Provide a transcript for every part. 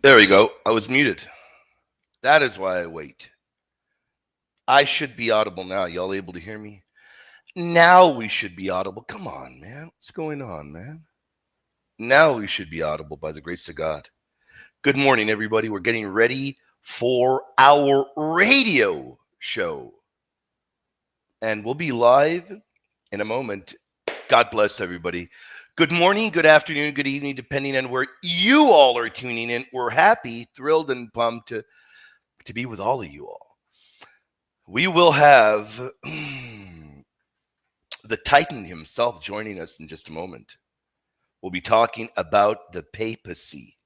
There we go. I was muted. That is why I wait. I should be audible now. Y'all able to hear me? Now we should be audible. Come on, man. What's going on, man? Now we should be audible by the grace of God. Good morning, everybody. We're getting ready for our radio show. And we'll be live in a moment. God bless everybody. Good morning, good afternoon, good evening, depending on where you all are tuning in. We're happy, thrilled, and pumped to be with all of you all. We will have the Titan himself joining us in just a moment. We'll be talking about the papacy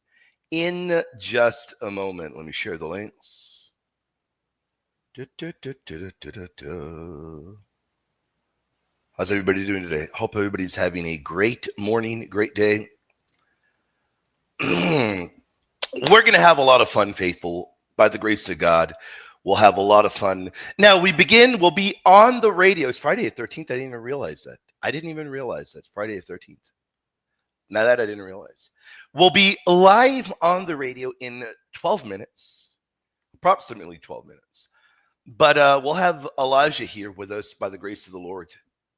in just a moment. Let me share the links. How's everybody doing today? Hope everybody's having a great morning, great day. We're going to have a lot of fun, faithful, by the grace of God. We'll have a lot of fun. Now, we'll be on the radio. It's Friday the 13th. I didn't even realize that. I didn't even realize that. Friday the 13th. Now that I didn't realize. We'll be live on the radio in 12 minutes, approximately 12 minutes. But we'll have Elijah here with us by the grace of the Lord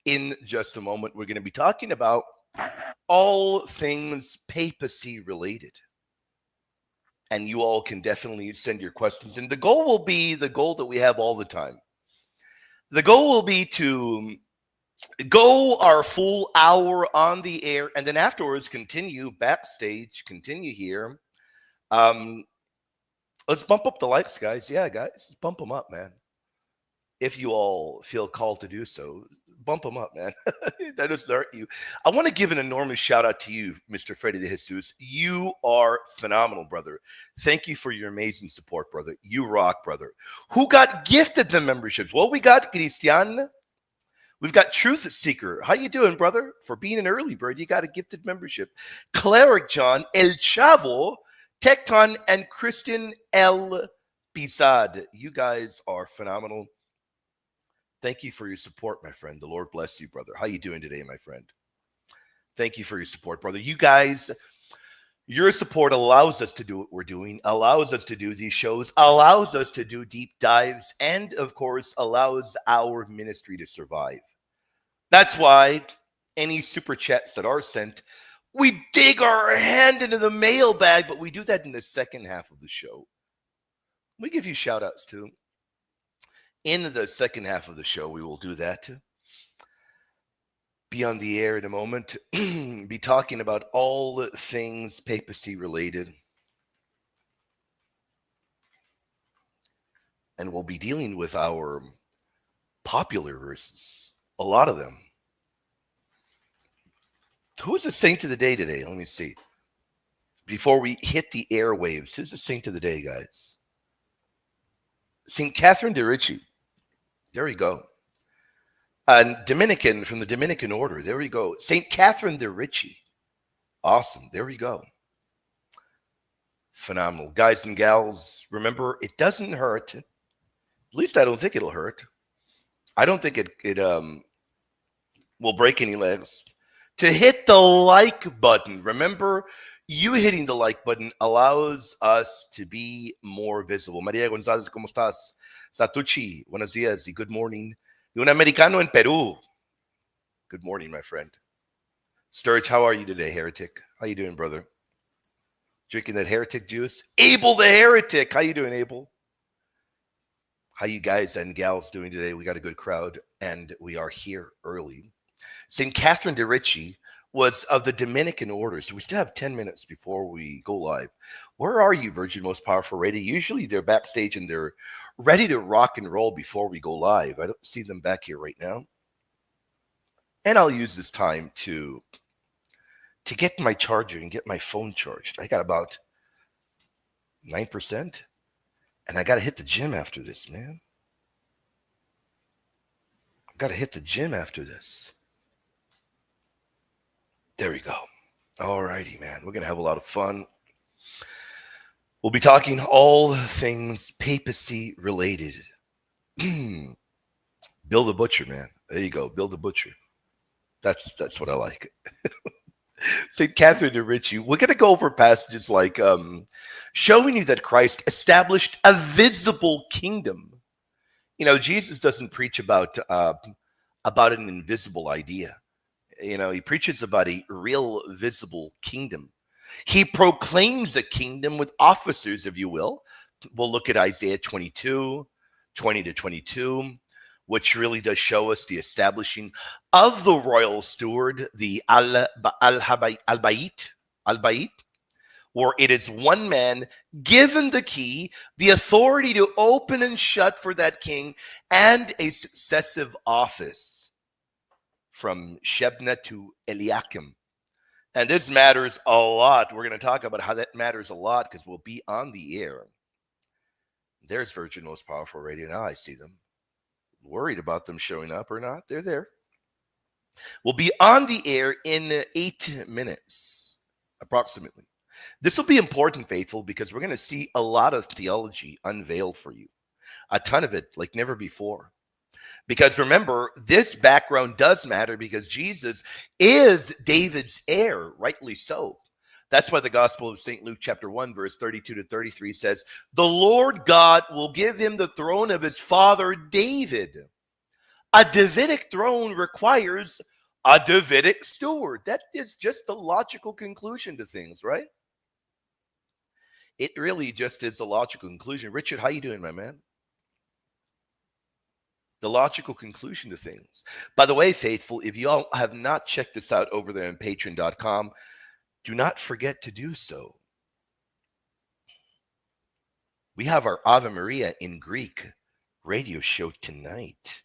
in just a moment. We're going to be talking about all things papacy related. And you all can definitely send your questions. And the goal will be the goal that we have all the time. The goal will be to go our full hour on the air, and then afterwards continue backstage, continue here. Let's bump up the likes, guys. Yeah, guys, let's bump them up, man. If you all feel called to do so, bump them up, man. That doesn't hurt you. I want to give an enormous shout out to you, Mr. Freddy de Jesus. You are phenomenal, brother. Thank you for your amazing support, brother. You rock, brother. Who got gifted the memberships? Well, we got Christian. We've got Truth Seeker. How you doing, brother? For being an early bird, you got a gifted membership. Cleric John, El Chavo, Tecton, and Kristen L. Bisad. You guys are phenomenal. Thank you for your support, my friend. The Lord bless you, brother. How you doing today, my friend? Thank you for your support, brother. You guys, your support allows us to do what we're doing, allows us to do these shows, allows us to do deep dives, and, of course, allows our ministry to survive. That's why any super chats that are sent, we dig our hand into the mailbag, but we do that in the second half of the show. We give you shout outs too. In the second half of the show, we will do that. Be on the air in a moment. Be talking about all things papacy related. And we'll be dealing with our popular verses. A lot of them. Who's the saint of the day today? Let me see. Before we hit the airwaves, who's the saint of the day, guys? St. Catherine de Ricci. There we go. Dominican from the Dominican order. There we go. St. Catherine de Ricci. Awesome. There we go. Phenomenal. Guys and gals, remember, it doesn't hurt. At least I don't think it'll hurt. I don't think it will break any legs. To hit the like button. Remember, you hitting the like button allows us to be more visible. Maria Gonzalez, ¿cómo estás? Satuchi, buenos días y good morning. Y un americano en Peru. Good morning, my friend. Sturge, how are you today, heretic? How you doing, brother? Drinking that heretic juice? Abel the heretic. How you doing, Abel? How you guys and gals doing today? We got a good crowd, and we are here early. St. Catherine de Ricci was of the Dominican order, so we still have 10 minutes before we go live. Where are you, Virgin Most Powerful Radio? Usually they're backstage and they're ready to rock and roll before we go live. I don't see them back here right now. And I'll use this time to get my charger and get my phone charged. I got about 9%, and I got to hit the gym after this, man. I got to hit the gym after this. There we go. All righty, man. We're going to have a lot of fun. We'll be talking all things papacy related. Bill the Butcher, man. There you go. Bill the Butcher. That's what I like. St. Catherine de Ritchie, we're going to go over passages like showing you that Christ established a visible kingdom. You know, Jesus doesn't preach about an invisible idea. You know, he preaches about a real visible kingdom. He proclaims a kingdom with officers, if you will. We'll look at Isaiah 22, 20 to 22, which really does show us the establishing of the royal steward, the al-Bayit, where it is one man given the key, the authority to open and shut for that king, and a successive office from Shebna to Eliakim. And this matters a lot. We're going to talk about how that matters a lot because we'll be on the air. There's Virgin Most Powerful Radio. Now I see them. Worried about them showing up or not. They're there. We'll be on the air in 8 minutes, approximately. This will be important, faithful, because we're going to see a lot of theology unveiled for you. A ton of it, like never before. Because remember, this background does matter because Jesus is David's heir, rightly so. That's why the Gospel of St. Luke chapter 1, verse 32 to 33 says, the Lord God will give him the throne of his father David. A Davidic throne requires a Davidic steward. That is just the logical conclusion to things, right? It really just is a logical conclusion. Richard, how you doing, my man? The logical conclusion to things. By the way, faithful, if you all have not checked this out over there on patreon.com, do not forget to do so. We have our Ave Maria in Greek radio show tonight.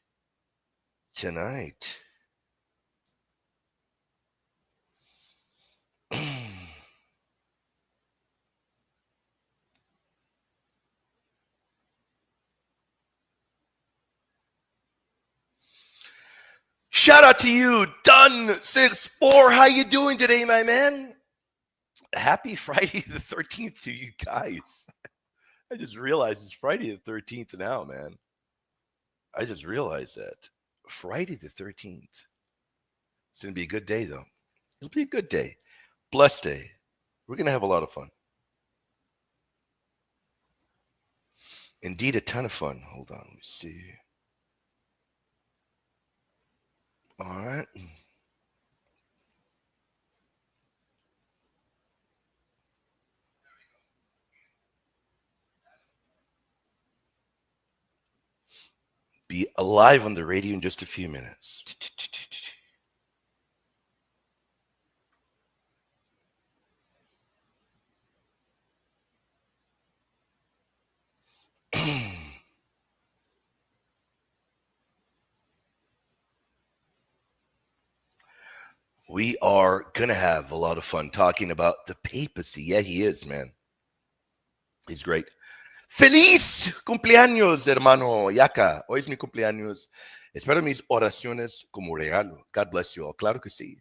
Shout out to you, Dun64. How you doing today, my man? Happy Friday the 13th to you guys. I just realized it's Friday the 13th now, man. I just realized that. Friday the 13th. It's going to be a good day, though. It'll be a good day. Blessed day. We're going to have a lot of fun. Indeed, a ton of fun. Hold on, let me see. All right. Be alive on the radio in just a few minutes. We are going to have a lot of fun talking about the papacy. Yeah, he is, man. He's great. ¡Feliz cumpleaños, hermano Yaka! Hoy es mi cumpleaños. Espero mis oraciones como regalo. God bless you all. Claro que sí.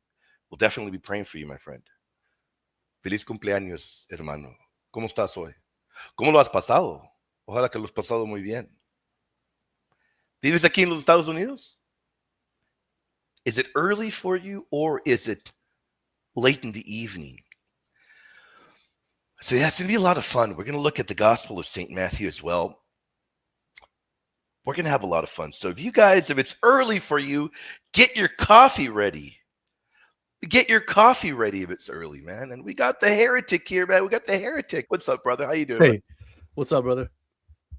We'll definitely be praying for you, my friend. Feliz cumpleaños, hermano. ¿Cómo estás hoy? ¿Cómo lo has pasado? Ojalá que lo has pasado muy bien. ¿Vives aquí en los Estados Unidos? Is it early for you or is it late in the evening? So yeah, it's going to be a lot of fun. We're going to look at the Gospel of St. Matthew as well. We're going to have a lot of fun. So if it's early for you, get your coffee ready. Get your coffee ready if it's early, man. And we got the heretic here, man. We got the heretic. What's up, brother? How you doing? Hey, what's up, brother?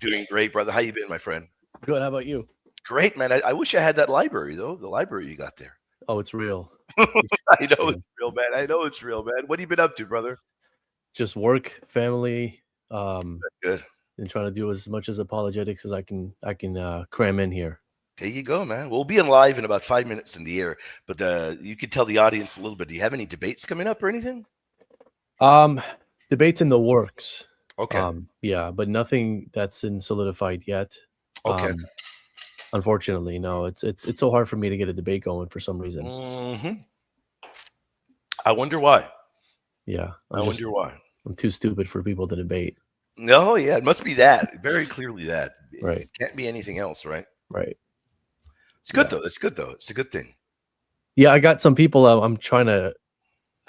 Doing great, brother. How you been, my friend? Good. How about you? Great, man. I wish I had that library, though. The library you got there. Oh, it's real. I know it's real, man. I know it's real, man. What have you been up to, brother? Just work, family, Good. And trying to do as much as apologetics as I can cram in here. There you go, man. We'll be live in about 5 minutes in the air, but you can tell the audience a little bit. Do you have any debates coming up or anything? Debates in the works. Okay. Yeah, but nothing that's in solidified yet. Okay. Unfortunately, no. It's so hard for me to get a debate going for some reason. Mm-hmm. I wonder why. Yeah. I wonder why. I'm too stupid for people to debate. No, yeah, it must be that. Very clearly that. Right. It can't be anything else, right? Right. It's good though. It's good though. It's a good thing. Yeah, I got some people I'm trying to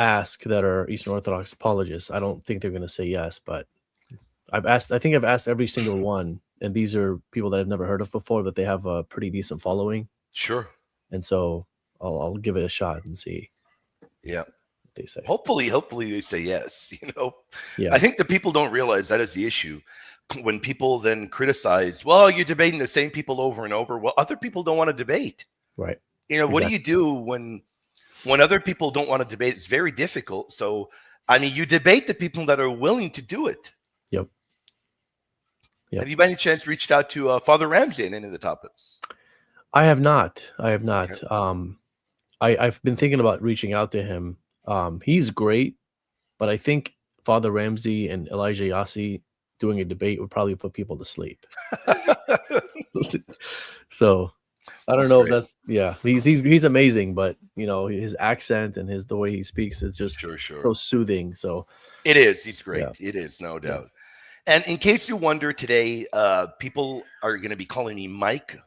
ask that are Eastern Orthodox apologists, I don't think they're going to say yes, but I think I've asked every single one, and these are people that I've never heard of before, but they have a pretty decent following, Sure. and so I'll give it a shot and see Yeah. what they say. Hopefully they say yes. Yeah, I think the people don't realize that is the issue. When people then criticize, well, you're debating the same people over and over. Well, other people don't want to debate. right. What do you do when other people don't want to debate? It's very difficult. So, I mean, you debate the people that are willing to do it. Yep. Have you by any chance reached out to Father Ramsey on any of the topics? I have not. Okay. I've been thinking about reaching out to him. He's great, but I think Father Ramsey and Elijah Yasi doing a debate would probably put people to sleep. So I don't know if that's he's amazing, but his accent and the way he speaks is just sure. so soothing. So it is. He's great. Yeah. It is, no doubt. And in case you wonder today, people are going to be calling me Mike.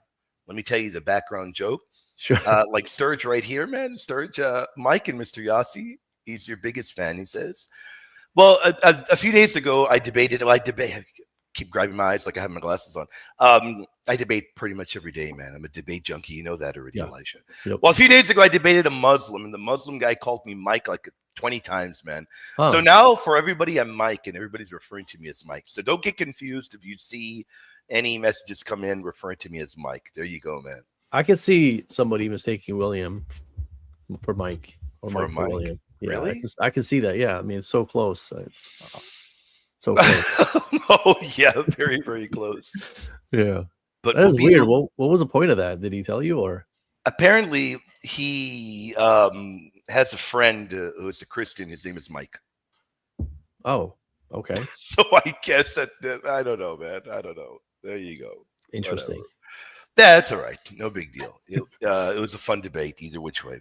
Let me tell you the background joke. Sure. Like Sturge right here, man. Sturge, Mike and Mr. Yasi, he's your biggest fan, he says. Well, a few days ago, I keep grabbing my eyes like I have my glasses on. I debate pretty much every day, man. I'm a debate junkie. You know that already, Elijah. Yep. Well, a few days ago, I debated a Muslim, and the Muslim guy called me Mike like 20 times, man. Huh. So now for everybody, I'm Mike, and everybody's referring to me as Mike. So don't get confused if you see any messages come in referring to me as Mike. There you go, man. I could see somebody mistaking William for Mike or Mike for William. Yeah, really? I can see that. Yeah, I mean, it's so close. So close. Oh, yeah, very, very close. Yeah. But that is weird. What was the point of that? Did he tell you, or? Apparently, he has a friend who's a Christian. His name is Mike. Oh, okay. So I guess that I don't know, man. I don't know. There you go. Interesting. Whatever. That's all right. No big deal. It was a fun debate either which way.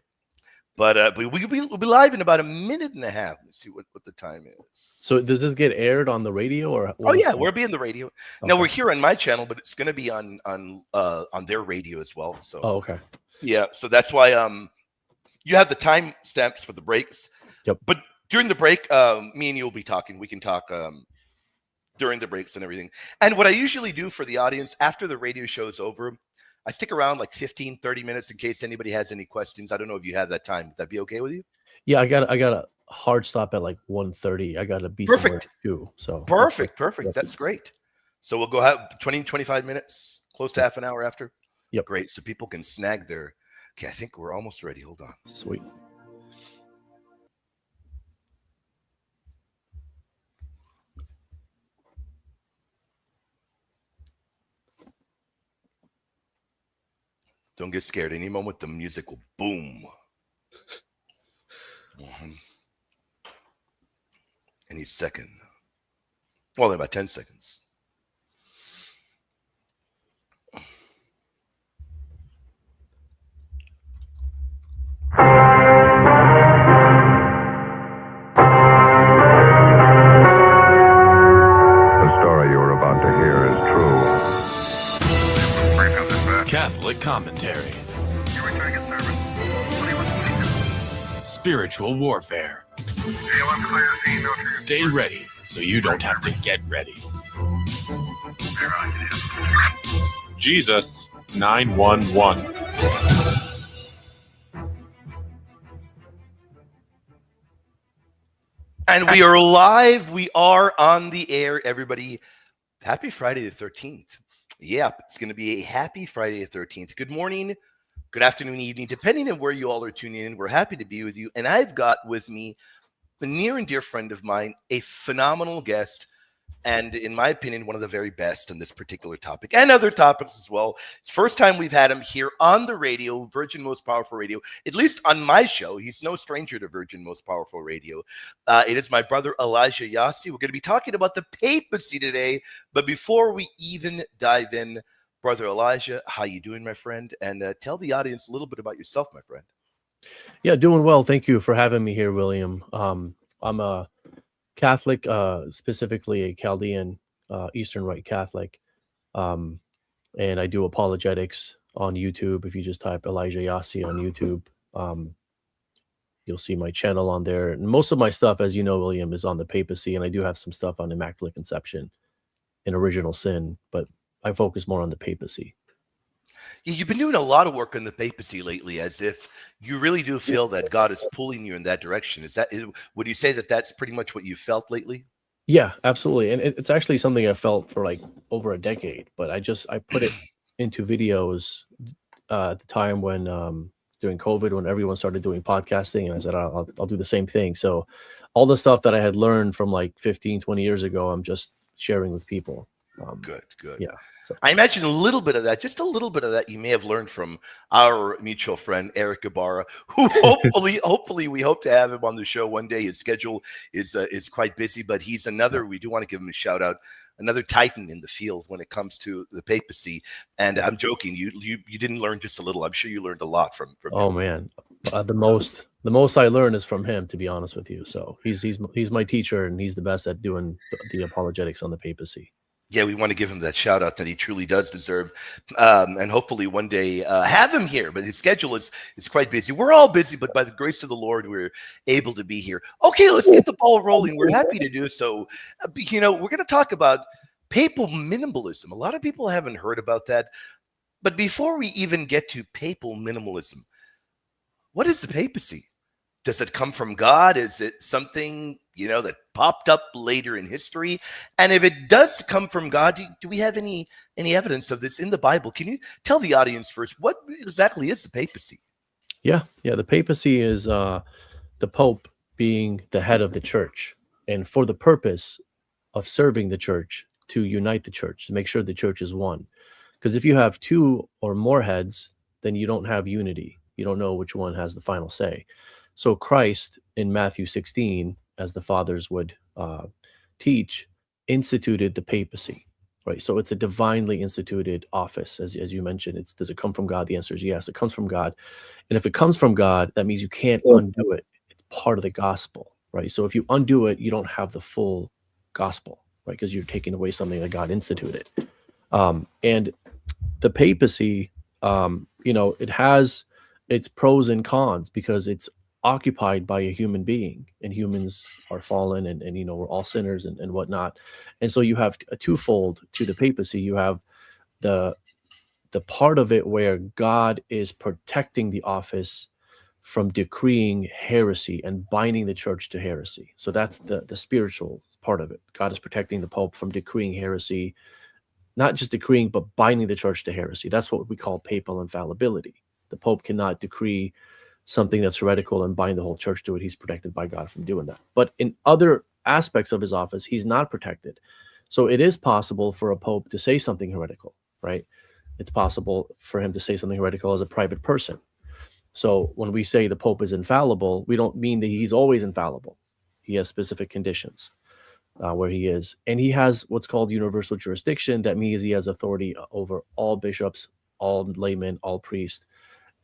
But we'll be live in about a minute and a half. Let's see what the time is. So does this get aired on the radio or? Oh yeah, we'll be on the radio. Okay. Now we're here on my channel, but it's going to be on their radio as well. So. Oh, okay. Yeah, so that's why you have the time stamps for the breaks. Yep. But during the break, me and you will be talking. We can talk during the breaks and everything. And what I usually do for the audience after the radio show is over, I stick around like 15, 30 minutes in case anybody has any questions. I don't know if you have that time. Would that be okay with you? Yeah, I got a hard stop at like 1:30. I got to be somewhere too. So perfect. That's great. So we'll go have 20, 25 minutes, close to half an hour after. Yep. Great. So people can snag their. Okay, I think we're almost ready. Hold on. Sweet. Don't get scared. Any moment the music will boom. Any second. Well, in about 10 seconds. Catholic commentary. Spiritual warfare. Stay ready so you don't have to get ready. Jesus 911. And we are live. We are on the air, everybody. Happy Friday the 13th. Yeah, it's going to be a happy Friday the 13th. Good morning, good afternoon, evening, depending on where you all are tuning in. We're happy to be with you. And I've got with me a near and dear friend of mine, a phenomenal guest, and in my opinion, one of the very best on this particular topic and other topics as well. It's the first time we've had him here on the radio, Virgin Most Powerful Radio, at least on my show. He's no stranger to Virgin Most Powerful Radio. It is my brother, Elijah Yasi. We're going to be talking about the papacy today. But before we even dive in, brother Elijah, how you doing, my friend? And tell the audience a little bit about yourself, my friend. Yeah, doing well. Thank you for having me here, William. I'm a Catholic, specifically a Chaldean Eastern Rite Catholic, and I do apologetics on YouTube. If you just type Elijah Yasi on YouTube, You'll see my channel on there. And most of my stuff, as you know, William, is on the papacy, and I do have some stuff on Immaculate Conception and Original Sin, but I focus more on the papacy. Yeah, you've been doing a lot of work on the papacy lately, as if you really do feel that God is pulling you in that direction. Would you say that that's pretty much what you felt lately? Yeah, absolutely. And it's actually something I felt for like over a decade, but I put it into videos at the time when during COVID, when everyone started doing podcasting, and I said I'll do the same thing. So all the stuff that I had learned from like 15, 20 years ago, I'm just sharing with people. Good. Yeah. So. I imagine a little bit of that, just a little bit of that, you may have learned from our mutual friend Eric Ibarra, who hopefully we hope to have him on the show one day. His schedule is quite busy, but he's another. We do want to give him a shout out, another titan in the field when it comes to the papacy. And I'm joking, you didn't learn just a little. I'm sure you learned a lot from Oh him. Man, the most I learned is from him, to be honest with you. So he's my teacher, and he's the best at doing the apologetics on the papacy. Yeah, we want to give him that shout out that he truly does deserve, and hopefully one day have him here. But his schedule is quite busy. We're all busy, but by the grace of the Lord, we're able to be here. Okay, let's get the ball rolling. We're happy to do so. We're going to talk about papal minimalism. A lot of people haven't heard about that. But before we even get to papal minimalism, what is the papacy? Does it come from God? Is it something, that popped up later in history? And if it does come from God, do we have any evidence of this in the Bible? Can you tell the audience first, what exactly is the papacy? Yeah. The papacy is the Pope being the head of the church, and for the purpose of serving the church, to unite the church, to make sure the church is one. Because if you have two or more heads, then you don't have unity. You don't know which one has the final say. So Christ in Matthew 16, as the fathers would teach, instituted the papacy, right? So it's a divinely instituted office, as you mentioned. Does it come from God? The answer is yes, it comes from God. And if it comes from God, that means you can't undo it. It's part of the gospel, right? So if you undo it, you don't have the full gospel, right? Because you're taking away something that God instituted. And the papacy, it has its pros and cons, because it's occupied by a human being, and humans are fallen, and we're all sinners and whatnot. And so you have a twofold to the papacy. You have the part of it where God is protecting the office from decreeing heresy and binding the church to heresy. So that's the spiritual part of it. God is protecting the Pope from decreeing heresy, not just decreeing, but binding the church to heresy. That's what we call papal infallibility. The Pope cannot decree something that's heretical and bind the whole church to it. He's protected by God from doing that. But in other aspects of his office, he's not protected. So it is possible for a Pope to say something heretical, right? It's possible for him to say something heretical as a private person. So when we say the Pope is infallible, we don't mean that he's always infallible. He has specific conditions where he is. And he has what's called universal jurisdiction. That means he has authority over all bishops, all laymen, all priests.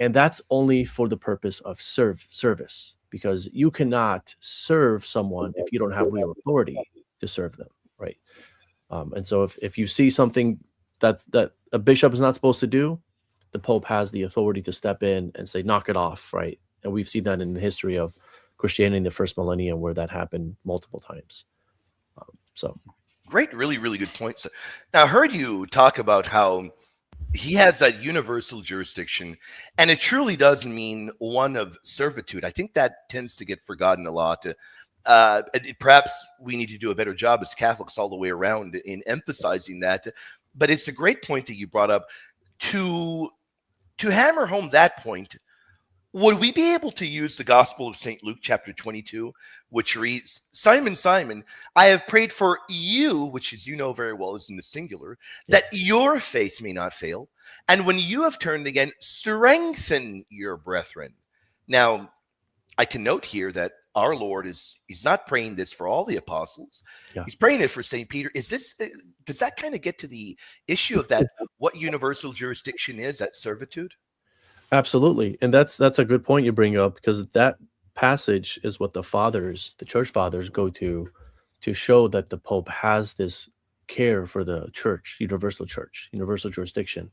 And that's only for the purpose of service, because you cannot serve someone if you don't have real authority to serve them, right? And so if you see something that a bishop is not supposed to do, the Pope has the authority to step in and say, knock it off, right? And we've seen that in the history of Christianity in the first millennium, where that happened multiple times. So great, really, really good points. Now, I heard you talk about how he has that universal jurisdiction, and it truly does mean one of servitude. I think that tends to get forgotten a lot. Perhaps we need to do a better job as Catholics all the way around in emphasizing that. But it's a great point that you brought up. To hammer home that point, would we be able to use the Gospel of St. Luke, chapter 22, which reads, Simon, Simon, I have prayed for you, which, as you know very well, is in the singular, that your faith may not fail. And when you have turned again, strengthen your brethren. Now, I can note here that our Lord he's not praying this for all the apostles. Yeah. He's praying it for St. Peter. Does that kind of get to the issue of that, what universal jurisdiction is, that servitude? Absolutely. And that's a good point you bring up, because that passage is what the church fathers go to show that the Pope has this care for the church, universal jurisdiction.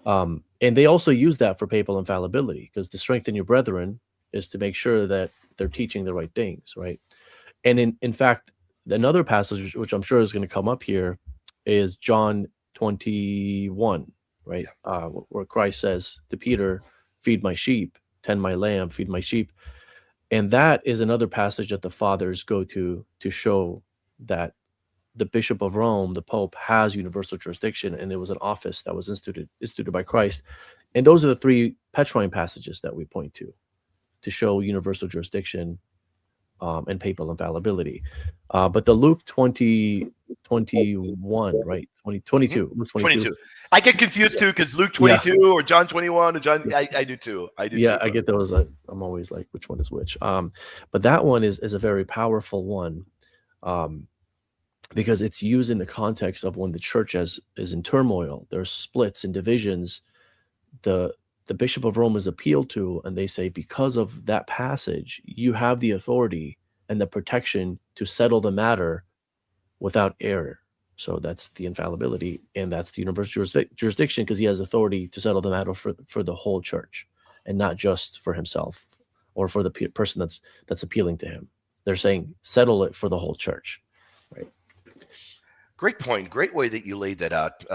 And they also use that for papal infallibility, because to strengthen your brethren is to make sure that they're teaching the right things, right? And in fact, another passage which I'm sure is going to come up here is John 21, right? Where Christ says to Peter, "Feed my sheep, tend my lamb, feed my sheep." And that is another passage that the fathers go to show that the Bishop of Rome, the Pope, has universal jurisdiction, and it was an office that was instituted by Christ. And those are the three Petrine passages that we point to show universal jurisdiction and papal infallibility. But the Luke 21, right? 22. Luke 22. I get confused too, because Luke 22 or John 21 or John, I do too. I do too. I get those. I'm always like, which one is which? But that one is a very powerful one, because it's used in the context of when the church is in turmoil. There's splits and divisions. The Bishop of Rome is appealed to, and they say, because of that passage, you have the authority and the protection to settle the matter without error. So that's the infallibility, and that's the universal jurisdiction, because he has authority to settle the matter for the whole church, and not just for himself or for the person that's appealing to him. They're saying settle it for the whole church, right? Great point. Great way that you laid that out.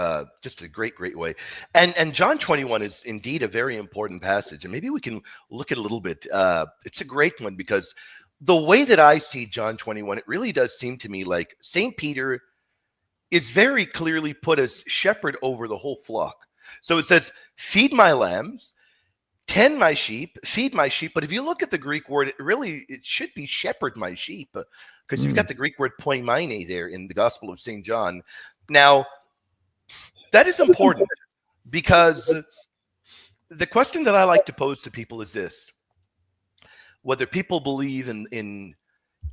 Just a great way. And John 21 is indeed a very important passage. And maybe we can look at it a little bit. It's a great one, because the way that I see John 21, it really does seem to me like St. Peter is very clearly put as shepherd over the whole flock. So it says, feed my lambs, tend my sheep, feed my sheep. But if you look at the Greek word, it should be shepherd my sheep, because you've got the Greek word poimaine there in the Gospel of St. John. Now, that is important, because the question that I like to pose to people is this: whether people believe in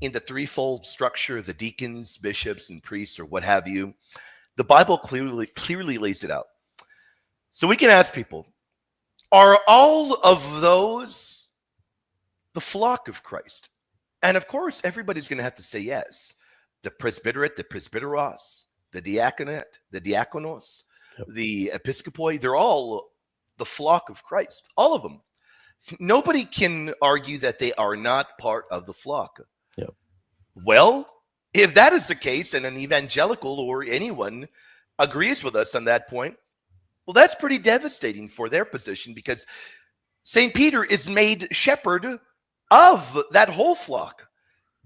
the threefold structure of the deacons, bishops, and priests, or what have you, the Bible clearly lays it out. So we can ask people, are all of those the flock of Christ? And of course, everybody's going to have to say yes. The presbyterate, the presbyteros, the diaconate, the diakonos, the episcopoi, they're all the flock of Christ, all of them. Nobody can argue that they are not part of the flock. Yep. Well, if that is the case, and an evangelical or anyone agrees with us on that point, well, that's pretty devastating for their position, because St. Peter is made shepherd of that whole flock.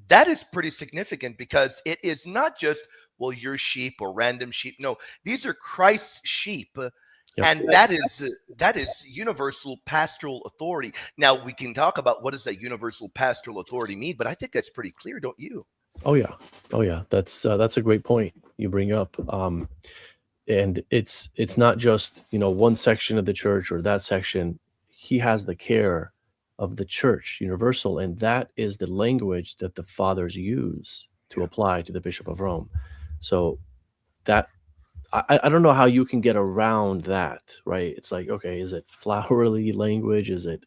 That is pretty significant, because it is not just, well, your sheep or random sheep. No, these are Christ's sheep. Yep. And that is universal pastoral authority. Now, we can talk about what does that universal pastoral authority mean, but I think that's pretty clear, don't you? Oh yeah. That's a great point you bring up. And it's not just, one section of the church or that section. He has the care of the church universal, and that is the language that the fathers use to apply to the Bishop of Rome. So that I don't know how you can get around that, right? It's like, okay, is it flowery language? Is it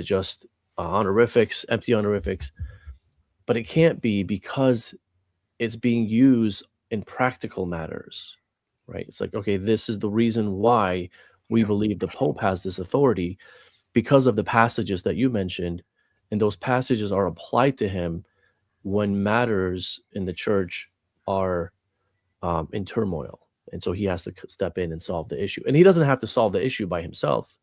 just honorifics, empty honorifics? But it can't be, because it's being used in practical matters, right? It's like, okay, this is the reason why we believe the Pope has this authority, because of the passages that you mentioned, and those passages are applied to him when matters in the church are in turmoil. And so he has to step in and solve the issue. And he doesn't have to solve the issue by himself,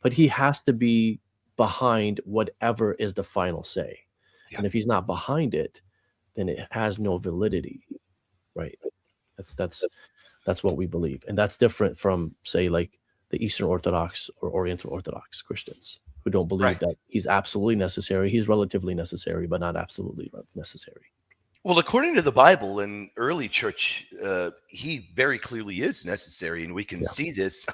but he has to be behind whatever is the final say. Yeah. And if he's not behind it, then it has no validity, right? That's what we believe. And that's different from, say, like the Eastern Orthodox or Oriental Orthodox Christians, who don't believe that he's absolutely necessary. He's relatively necessary, but not absolutely necessary. Well, according to the Bible and early church, he very clearly is necessary. And we can see this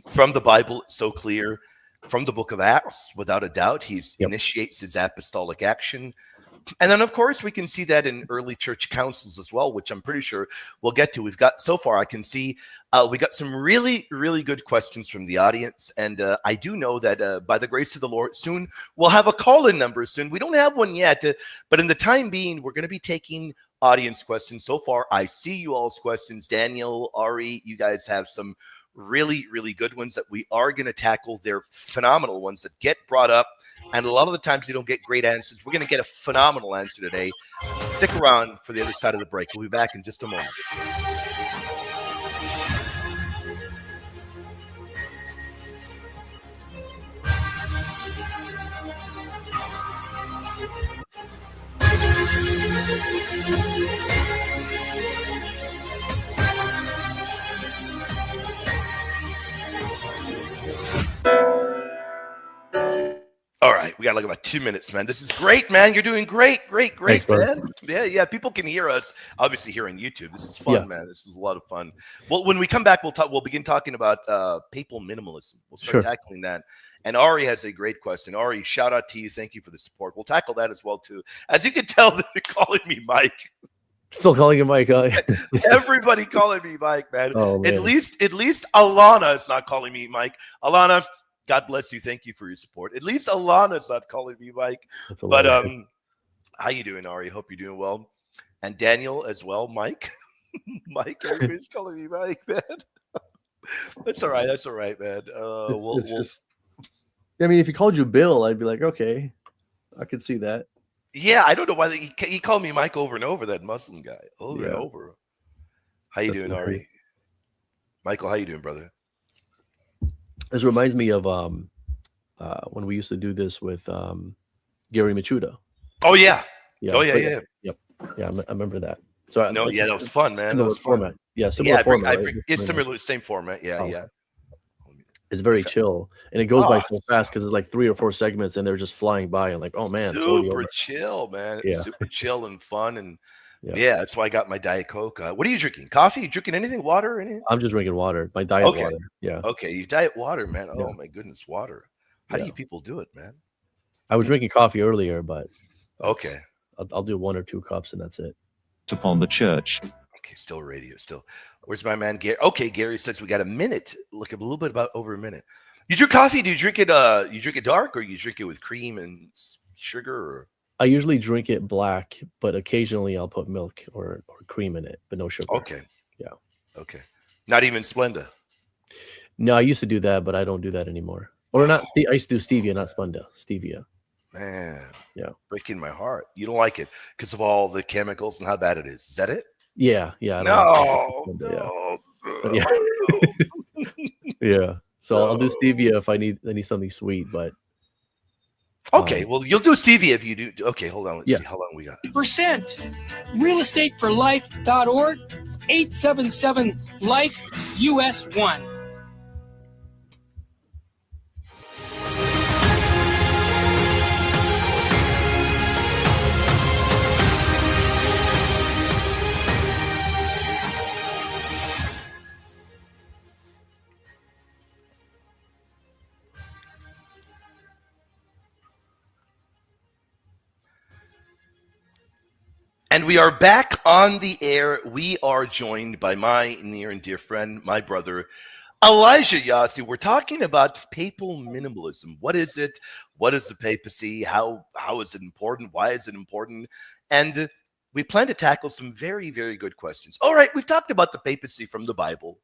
from the Bible. It's so clear. From the book of Acts, without a doubt, he initiates his apostolic action. And then, of course, we can see that in early church councils as well, which I'm pretty sure we'll get to. We've got, so far, I can see we got some really, really good questions from the audience. And I do know that by the grace of the Lord, soon we'll have a call-in number soon. We don't have one yet, but in the time being, we're going to be taking audience questions. So far, I see you all's questions. Daniel, Ari, you guys have some really, really good ones that we are going to tackle. They're phenomenal ones that get brought up And a lot of the times you don't get great answers. We're going to get a phenomenal answer today. Stick around for the other side of the break. We'll be back in just a moment. All right, we got like about 2 minutes, man. This is great, man. You're doing great, Thanks, brother. man. Yeah. People can hear us, obviously, here on YouTube. This is fun, man. This is a lot of fun. Well, when we come back, we'll begin talking about papal minimalism. We'll start tackling that. And Ari has a great question. Ari, shout out to you. Thank you for the support. We'll tackle that as well too. As you can tell, they're calling me Mike. Still calling you Mike. Everybody calling me Mike, man. Oh, man. At least Alana is not calling me Mike. Alana, God bless you. Thank you for your support. At least Alana's not calling me Mike. But how you doing, Ari? Hope you're doing well. And Daniel as well, Mike. Mike, everybody's calling me Mike, man. That's all right. That's all right, man. It's just. I mean, if he called you Bill, I'd be like, okay, I could see that. Yeah, I don't know why he called me Mike over and over. That Muslim guy, over and over. How you doing, Ari? Michael, how you doing, brother? This reminds me of when we used to do this with Gary Machuda. Oh yeah. Yeah. Oh yeah. Yep. Yeah, I remember that. So no, yeah, that was fun, man. That was format. Yeah, similar format. It's similar, same format. Yeah, yeah. It's very chill, and it goes by so fast because it's like 3 or 4 segments, and they're just flying by, and like, oh man, super chill, man. Yeah. Super chill and fun, and yeah, that's why I got my Diet Coke. What are you drinking? Coffee? You drinking anything? Water? Anything? I'm just drinking water. My diet water. Yeah. Okay, you diet water, man. Oh my goodness, water. How do you people do it, man? I was drinking coffee earlier, but okay, I'll do 1 or 2 cups, and that's it. Upon the church. Okay, still radio. Still. Where's my man Gary? Okay, Gary says we got a minute. Look, a little bit about over a minute. You drink coffee? Do you drink it? You drink it dark, or you drink it with cream and sugar? Or I usually drink it black, but occasionally I'll put milk or cream in it, but no sugar. Okay. Yeah. Okay. Not even Splenda. No, I used to do that, but I don't do that anymore. Or not. I used to do stevia, not Splenda. Stevia. Man. Yeah. Breaking my heart. You don't like it because of all the chemicals and how bad it is. Is that it? Yeah. Yeah. No. Yeah. Yeah. So I'll do stevia if I need something sweet, but okay, well, you'll do stevia if you do. Okay, hold on. Let's see how long we got. Percent. Realestateforlife.org, 877-LIFE-US1. And we are back on the air. We are joined by my near and dear friend, my brother, Elijah Yasi. We're talking about papal minimalism. What is it? What is the papacy? How is it important? Why is it important? And we plan to tackle some very, very good questions. All right, we've talked about the papacy from the Bible.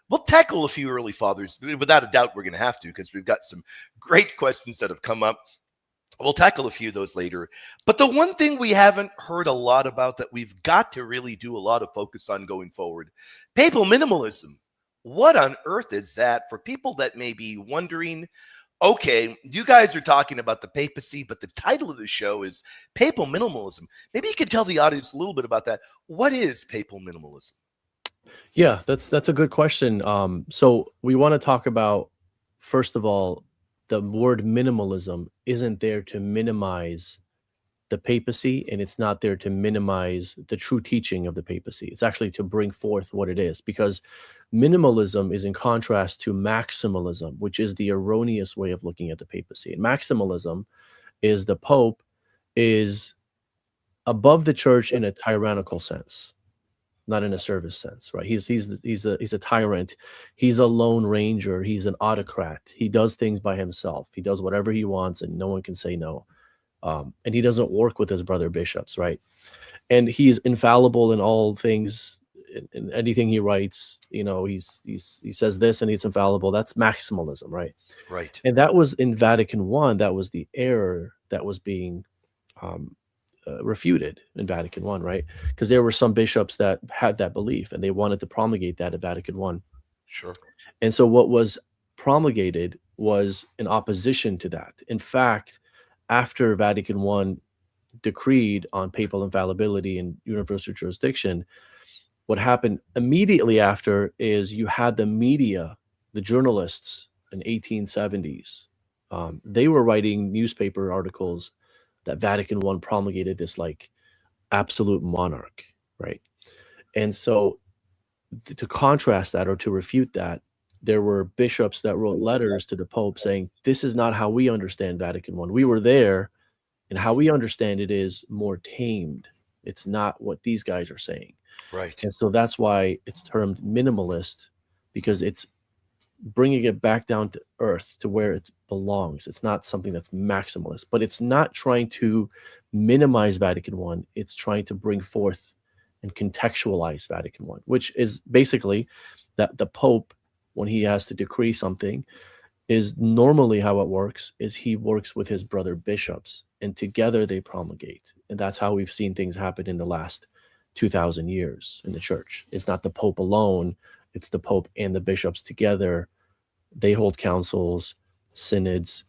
We'll tackle a few early fathers. Without a doubt, we're going to have to because we've got some great questions that have come up. We'll tackle a few of those later. But the one thing we haven't heard a lot about that we've got to really do a lot of focus on going forward, papal minimalism. What on earth is that? For people that may be wondering, okay, you guys are talking about the papacy, but the title of the show is Papal Minimalism. Maybe you could tell the audience a little bit about that. What is papal minimalism? Yeah, that's a good question. So we want to talk about, first of all, the word minimalism isn't there to minimize the papacy, and it's not there to minimize the true teaching of the papacy. It's actually to bring forth what it is, because minimalism is in contrast to maximalism, which is the erroneous way of looking at the papacy. And maximalism is the Pope is above the church in a tyrannical sense, not in a service sense, right? He's a tyrant. He's a lone ranger. He's an autocrat. He does things by himself. He does whatever he wants, and no one can say no. And he doesn't work with his brother bishops, right? And he's infallible in all things in anything he writes, he says this and it's infallible. That's maximalism, right? Right. And that was in Vatican I. That was the error that was being um, refuted in Vatican I, right? Because there were some bishops that had that belief and they wanted to promulgate that at Vatican I. Sure. And so what was promulgated was in opposition to that. In fact, after Vatican I decreed on papal infallibility and universal jurisdiction, what happened immediately after is you had the media, the journalists in 1870s. They were writing newspaper articles that Vatican I promulgated this like absolute monarch, right? And so to contrast that or to refute that, there were bishops that wrote letters to the Pope saying, this is not how we understand Vatican I. We were there, and how we understand it is more tamed. It's not what these guys are saying. Right. And so that's why it's termed minimalist, because it's bringing it back down to earth to where it belongs. It's not something that's maximalist, but it's not trying to minimize Vatican I. It's trying to bring forth and contextualize Vatican I, which is basically that the Pope, when he has to decree something, is normally how it works is he works with his brother bishops and together they promulgate. And that's how we've seen things happen in the last 2,000 years in the church. It's not the Pope alone. It's the Pope and the bishops together. They hold councils, synods,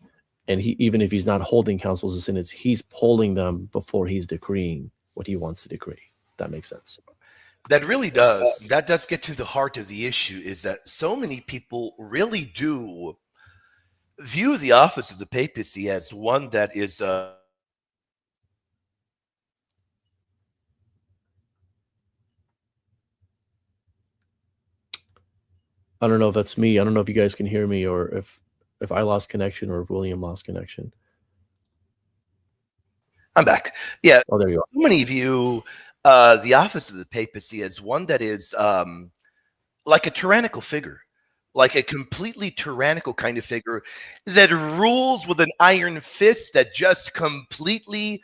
and even if he's not holding councils and synods, he's polling them before he's decreeing what he wants to decree. That makes sense. That really does. That does get to the heart of the issue, is that so many people really do view the office of the papacy as one that is I don't know if that's me. I don't know if you guys can hear me or if I lost connection or if William lost connection. I'm back. Yeah. Oh, there you are. So many view the office of the papacy as one that is like a tyrannical figure, like a completely tyrannical kind of figure that rules with an iron fist, that just completely,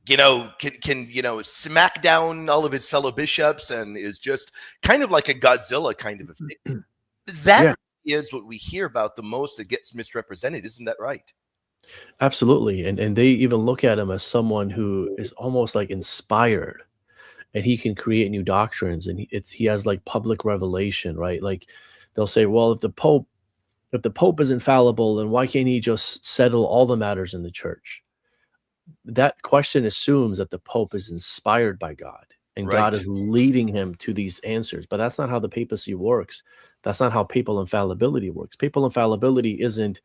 can smack down all of his fellow bishops and is just kind of like a Godzilla kind of a figure. That is what we hear about the most that gets misrepresented. Isn't that right? Absolutely. And they even look at him as someone who is almost like inspired, and he can create new doctrines, and he has like public revelation, right? Like they'll say, well, if the Pope is infallible, then why can't he just settle all the matters in the church? That question assumes that the Pope is inspired by God and God is leading him to these answers. But that's not how the papacy works. That's not how papal infallibility works. Papal infallibility isn't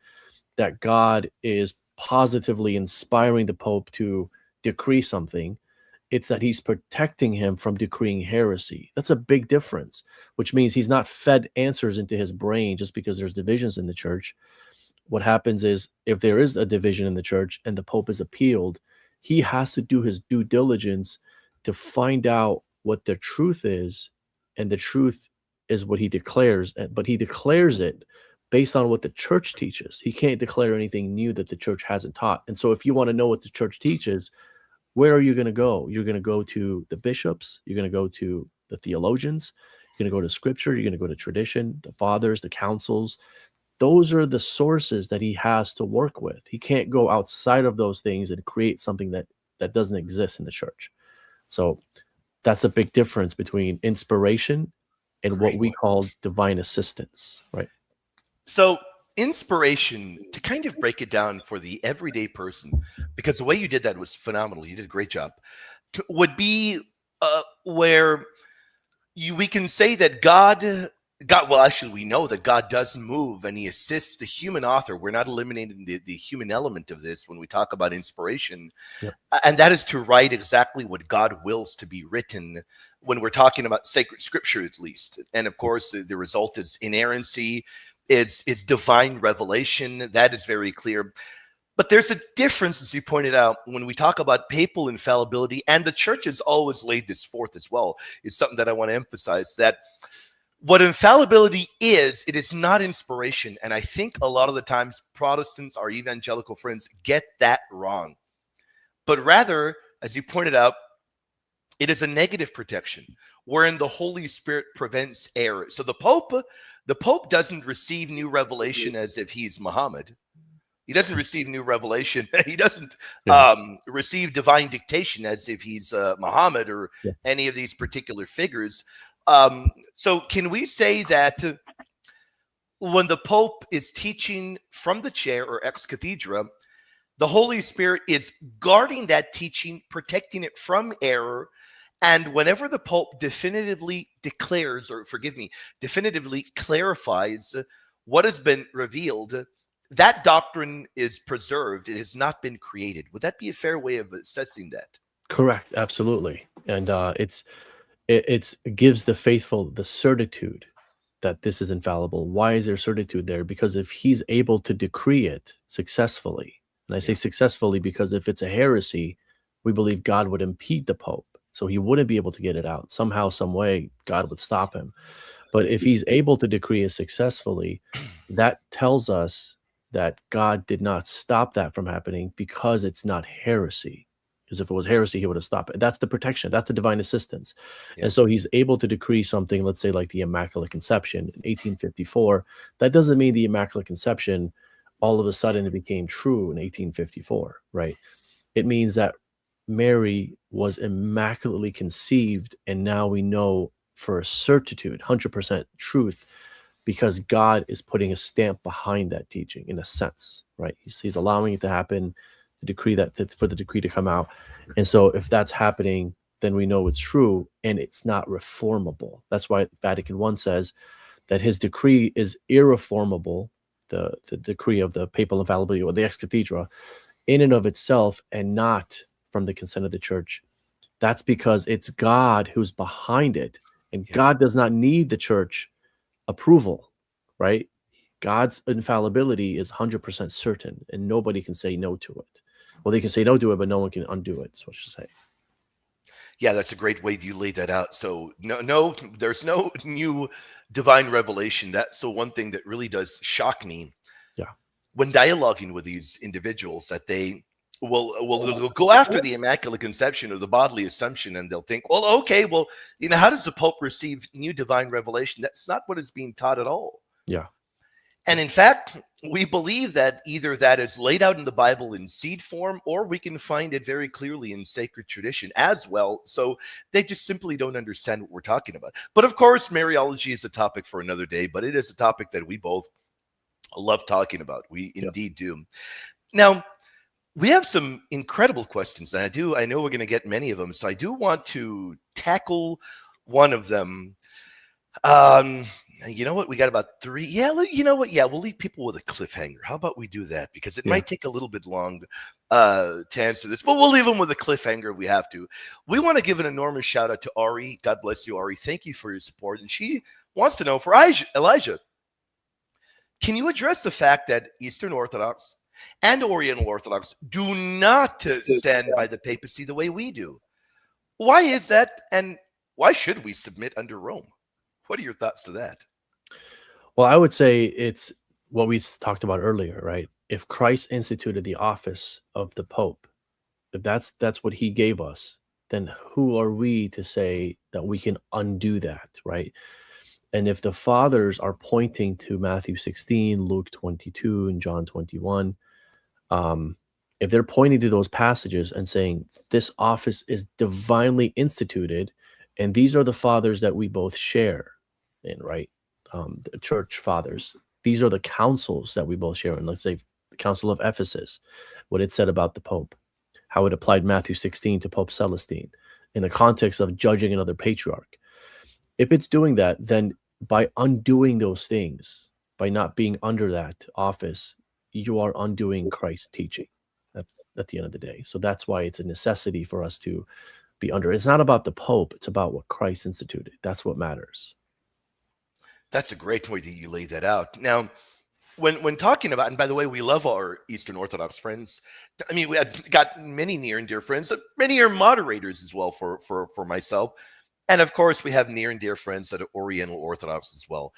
that God is positively inspiring the Pope to decree something. It's that he's protecting him from decreeing heresy. That's a big difference, which means he's not fed answers into his brain just because there's divisions in the church. What happens is if there is a division in the church and the Pope is appealed, he has to do his due diligence to find out what the truth is. And the truth is what he declares, but he declares it based on what the church teaches. He can't declare anything new that the church hasn't taught. And so if you want to know what the church teaches, where are you going to go? You're going to go to the bishops. You're going to go to the theologians. You're going to go to scripture. You're going to go to tradition, the fathers, the councils. Those are the sources that he has to work with. He can't go outside of those things and create something that doesn't exist in the church. So that's a big difference between inspiration and what we call divine assistance, right? So inspiration, to kind of break it down for the everyday person, because the way you did that was phenomenal. You did a great job. Would be where we can say that God, well, actually, we know that God does move and he assists the human author. We're not eliminating the human element of this when we talk about inspiration. Yep. And that is to write exactly what God wills to be written when we're talking about sacred scripture, at least. And of course, the result is inerrancy, is divine revelation. That is very clear. But there's a difference, as you pointed out, when we talk about papal infallibility, and the church has always laid this forth as well. It's something that I want to emphasize, that what infallibility is, it is not inspiration. And I think a lot of the times Protestants, our evangelical friends, get that wrong. But rather, as you pointed out, It is a negative protection, wherein the Holy Spirit prevents error. So the Pope doesn't receive new revelation as if he's Muhammad. He doesn't receive new revelation. He doesn't Yeah. receive divine dictation as if he's Muhammad or Yeah. any of these particular figures. So can we say that when the Pope is teaching from the chair or ex cathedra, the Holy Spirit is guarding that teaching, protecting it from error. And whenever the Pope definitively declares, or forgive me, definitively clarifies what has been revealed, that doctrine is preserved. It has not been created. Would that be a fair way of assessing that? Correct. Absolutely. And it gives the faithful the certitude that this is infallible. Why is there certitude there? Because if he's able to decree it successfully, and I say successfully because if it's a heresy, we believe God would impede the Pope. So he wouldn't be able to get it out. Somehow, some way, God would stop him. But if he's able to decree it successfully, that tells us that God did not stop that from happening because it's not heresy. Because if it was heresy, he would have stopped it. That's the protection. That's the divine assistance. Yeah. And so he's able to decree something, let's say like the Immaculate Conception in 1854. That doesn't mean the Immaculate Conception all of a sudden it became true in 1854, right? It means that Mary was immaculately conceived, and now we know for a certitude, 100% truth, because God is putting a stamp behind that teaching in a sense, right? He's allowing it to happen, the decree for the decree to come out. And so if that's happening, then we know it's true and it's not reformable. That's why Vatican I says that his decree is irreformable, the decree of the papal infallibility or the ex cathedra, in and of itself, and not from the consent of the church. That's because it's God who's behind it, and God does not need the church approval, right? God's infallibility is 100% certain, and nobody can say no to it. Well, they can say no to it, but no one can undo it. That's what you say. Yeah, that's a great way you laid that out. So no, there's no new divine revelation. That's the one thing that really does shock me. Yeah. When dialoguing with these individuals, that they'll go after the Immaculate Conception or the bodily assumption, and they'll think, well, okay, well, how does the Pope receive new divine revelation? That's not what is being taught at all. Yeah. And in fact, we believe that either that is laid out in the Bible in seed form, or we can find it very clearly in sacred tradition as well. So they just simply don't understand what we're talking about. But of course, Mariology is a topic for another day, but it is a topic that we both love talking about. We indeed do. Now, we have some incredible questions, and I know we're going to get many of them. So I do want to tackle one of them. You know what? We got about 3. Yeah, you know what? Yeah, we'll leave people with a cliffhanger. How about we do that? Because it might take a little bit long to answer this, but we'll leave them with a cliffhanger if we have to. We want to give an enormous shout out to Ari. God bless you, Ari. Thank you for your support. And she wants to know, for Elijah, can you address the fact that Eastern Orthodox and Oriental Orthodox do not stand by the papacy the way we do? Why is that? And why should we submit under Rome? What are your thoughts to that? Well, I would say it's what we talked about earlier, right? If Christ instituted the office of the Pope, if that's what he gave us, then who are we to say that we can undo that, right? And if the fathers are pointing to Matthew 16, Luke 22, and John 21, if they're pointing to those passages and saying this office is divinely instituted, and these are the fathers that we both share in, right? The church fathers. These are the councils that we both share in. Let's say the Council of Ephesus, what it said about the Pope, how it applied Matthew 16 to Pope Celestine in the context of judging another patriarch. If it's doing that, then by undoing those things, by not being under that office, you are undoing Christ's teaching at the end of the day. So that's why it's a necessity for us to be under. It's not about the Pope. It's about what Christ instituted. That's what matters. That's a great way that you laid that out. Now, when talking about, and by the way, we love our Eastern Orthodox friends. I mean, we have got many near and dear friends. Many are moderators as well for myself. And of course, we have near and dear friends that are Oriental Orthodox as well.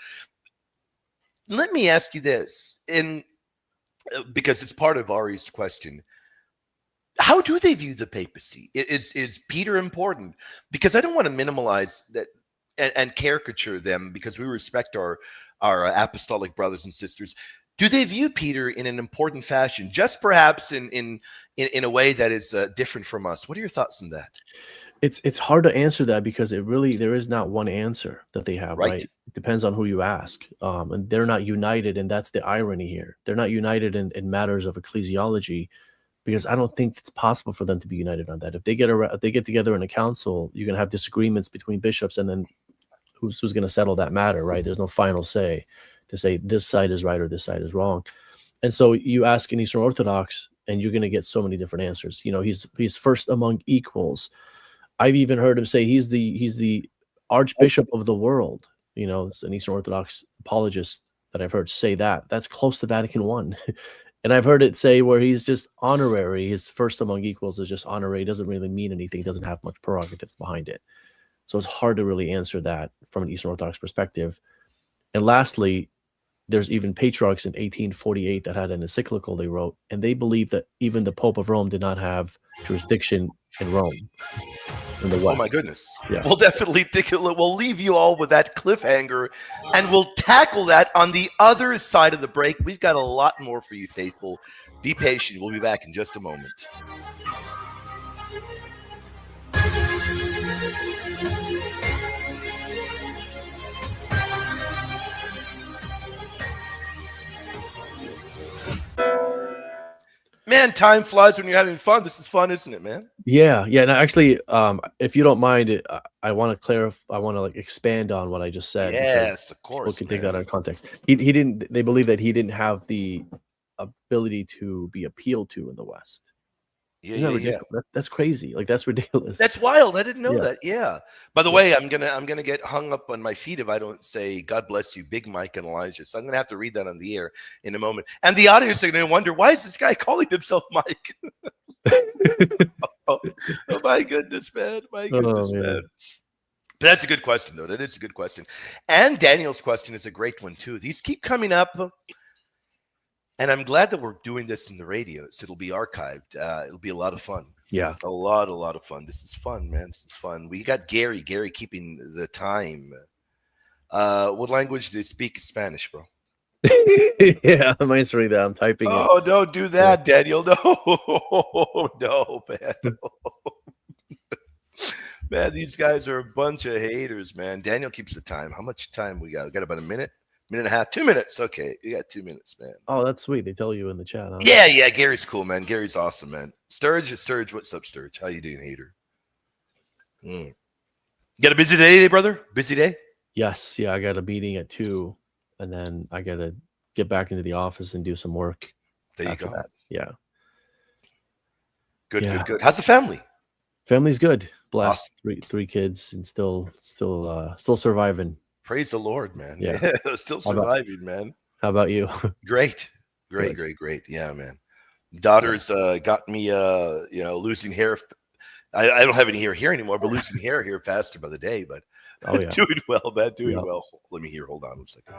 Let me ask you this, because it's part of Ari's question. How do they view the papacy? Is Peter important? Because I don't want to minimize that and caricature them, because we respect our apostolic brothers and sisters. Do they view Peter in an important fashion, just perhaps in a way that is different from us? What are your thoughts on that? It's hard to answer that, because there is not one answer that they have, Right. right? It depends on who you ask, and they're not united, and that's the irony here. They're not united in matters of ecclesiology, because I don't think it's possible for them to be united on that. If they get together in a council, you're gonna have disagreements between bishops, and then who's going to settle that matter, right? There's no final say to say this side is right or this side is wrong. And so you ask an Eastern Orthodox, and you're going to get so many different answers. He's first among equals. I've even heard him say he's the Archbishop of the world. It's an Eastern Orthodox apologist that I've heard say that. That's close to Vatican I. And I've heard it say where he's just honorary. His first among equals is just honorary. It doesn't really mean anything. Doesn't have much prerogatives behind it. So it's hard to really answer that from an Eastern Orthodox perspective. And lastly, there's even patriarchs in 1848 that had an encyclical they wrote, and they believe that even the Pope of Rome did not have jurisdiction in Rome, in the West. Oh my goodness. Yeah. We'll definitely we'll leave you all with that cliffhanger, and we'll tackle that on the other side of the break. We've got a lot more for you, faithful. Be patient. We'll be back in just a moment. Man, time flies when you're having fun. This is fun, isn't it, man? Yeah. And actually, if you don't mind, I want to clarify. I want to expand on what I just said. Yes, of course. People can take that out of context. He didn't. They believe that he didn't have the ability to be appealed to in the West. Yeah. That's crazy. That's ridiculous. That's wild. I didn't know Yeah. that. Yeah. By the way, I'm gonna get hung up on my feet if I don't say God bless you, Big Mike and Elijah. So I'm gonna have to read that on the air in a moment. And the audience are gonna wonder, why is this guy calling himself Mike? oh my goodness, man. Man. But that's a good question, though. That is a good question. And Daniel's question is a great one too. These keep coming up. And I'm glad that we're doing this in the radio, so it'll be archived. It'll be a lot of fun. Yeah. A lot of fun. This is fun, man. This is fun. We got Gary keeping the time. What language do they speak? Spanish, bro. Yeah, I'm answering that. I'm typing it. Oh, don't do that, Daniel. No, no, man. No. Man, these guys are a bunch of haters, man. Daniel keeps the time. How much time we got? We got about a minute and a half. 2 minutes. Okay, you got 2 minutes, man. Oh, that's sweet. They tell you in the chat. Huh? Yeah. Gary's cool, man. Gary's awesome, man. Sturge, what's up, Sturge? How you doing, hater? You got a busy day today, brother? Busy day? Yes. Yeah, I got a meeting at 2, and then I got to get back into the office and do some work. There you go. That. Yeah. Good. How's the family? Family's good. Blessed. Awesome. Three kids, and still surviving. Praise the Lord, man. Yeah. Still surviving, man. How about you? Great. Yeah, man. Daughter's got me losing hair. I don't have any hair anymore, but losing hair here faster by the day. But Oh yeah. doing well, man. Well. Let me hear. Hold on 1 second.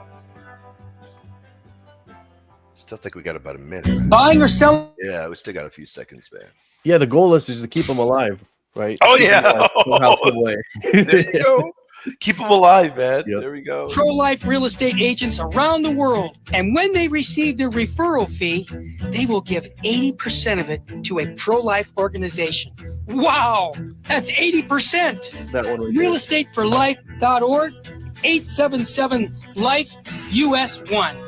Still think we got about a minute. Buying or selling? Yeah, we still got a few seconds, man. Yeah, the goal is to keep them alive, right? Oh, Keep yeah. them alive somehow, some way. There you go. Keep them alive, man. Yep. There we go. Pro-life real estate agents around the world. And when they receive their referral fee, they will give 80% of it to a pro-life organization. Wow, that's 80%. That one. Realestateforlife.org, 877-LIFE-US1.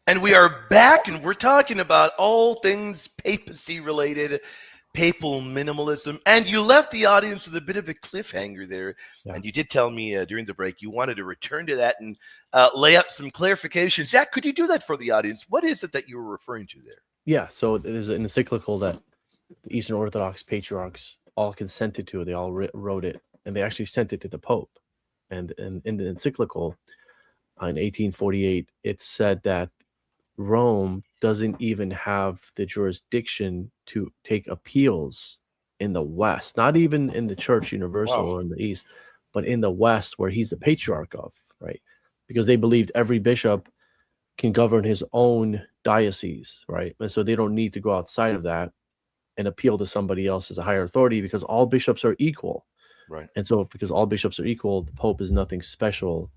And we are back, and we're talking about all things papacy related, papal minimalism. And you left the audience with a bit of a cliffhanger there. Yeah. And you did tell me during the break you wanted to return to that and lay out some clarifications. Zach, could you do that for the audience? What is it that you were referring to there? Yeah, so there's an encyclical that the Eastern Orthodox patriarchs all consented to. They all wrote it, and they actually sent it to the Pope. And in the encyclical in 1848, it said that Rome doesn't even have the jurisdiction to take appeals in the West, not even in the Church Universal Wow. or in the East, but in the West where he's the patriarch of, right? Because they believed every bishop can govern his own diocese, right? And so they don't need to go outside of that and appeal to somebody else as a higher authority because all bishops are equal. Right. And so because all bishops are equal, the Pope is nothing special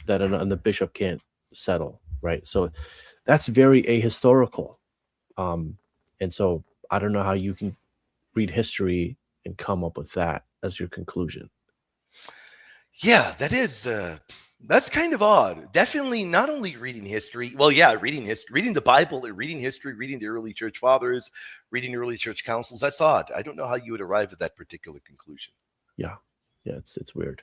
that the bishop can't settle, right? So that's very ahistorical. And so I don't know how you can read history and come up with that as your conclusion. Yeah, that's kind of odd. Definitely not only reading history. Well, yeah, reading history, reading the Bible, reading history, reading the early church fathers, reading early church councils. That's odd. I don't know how you would arrive at that particular conclusion. Yeah, it's weird.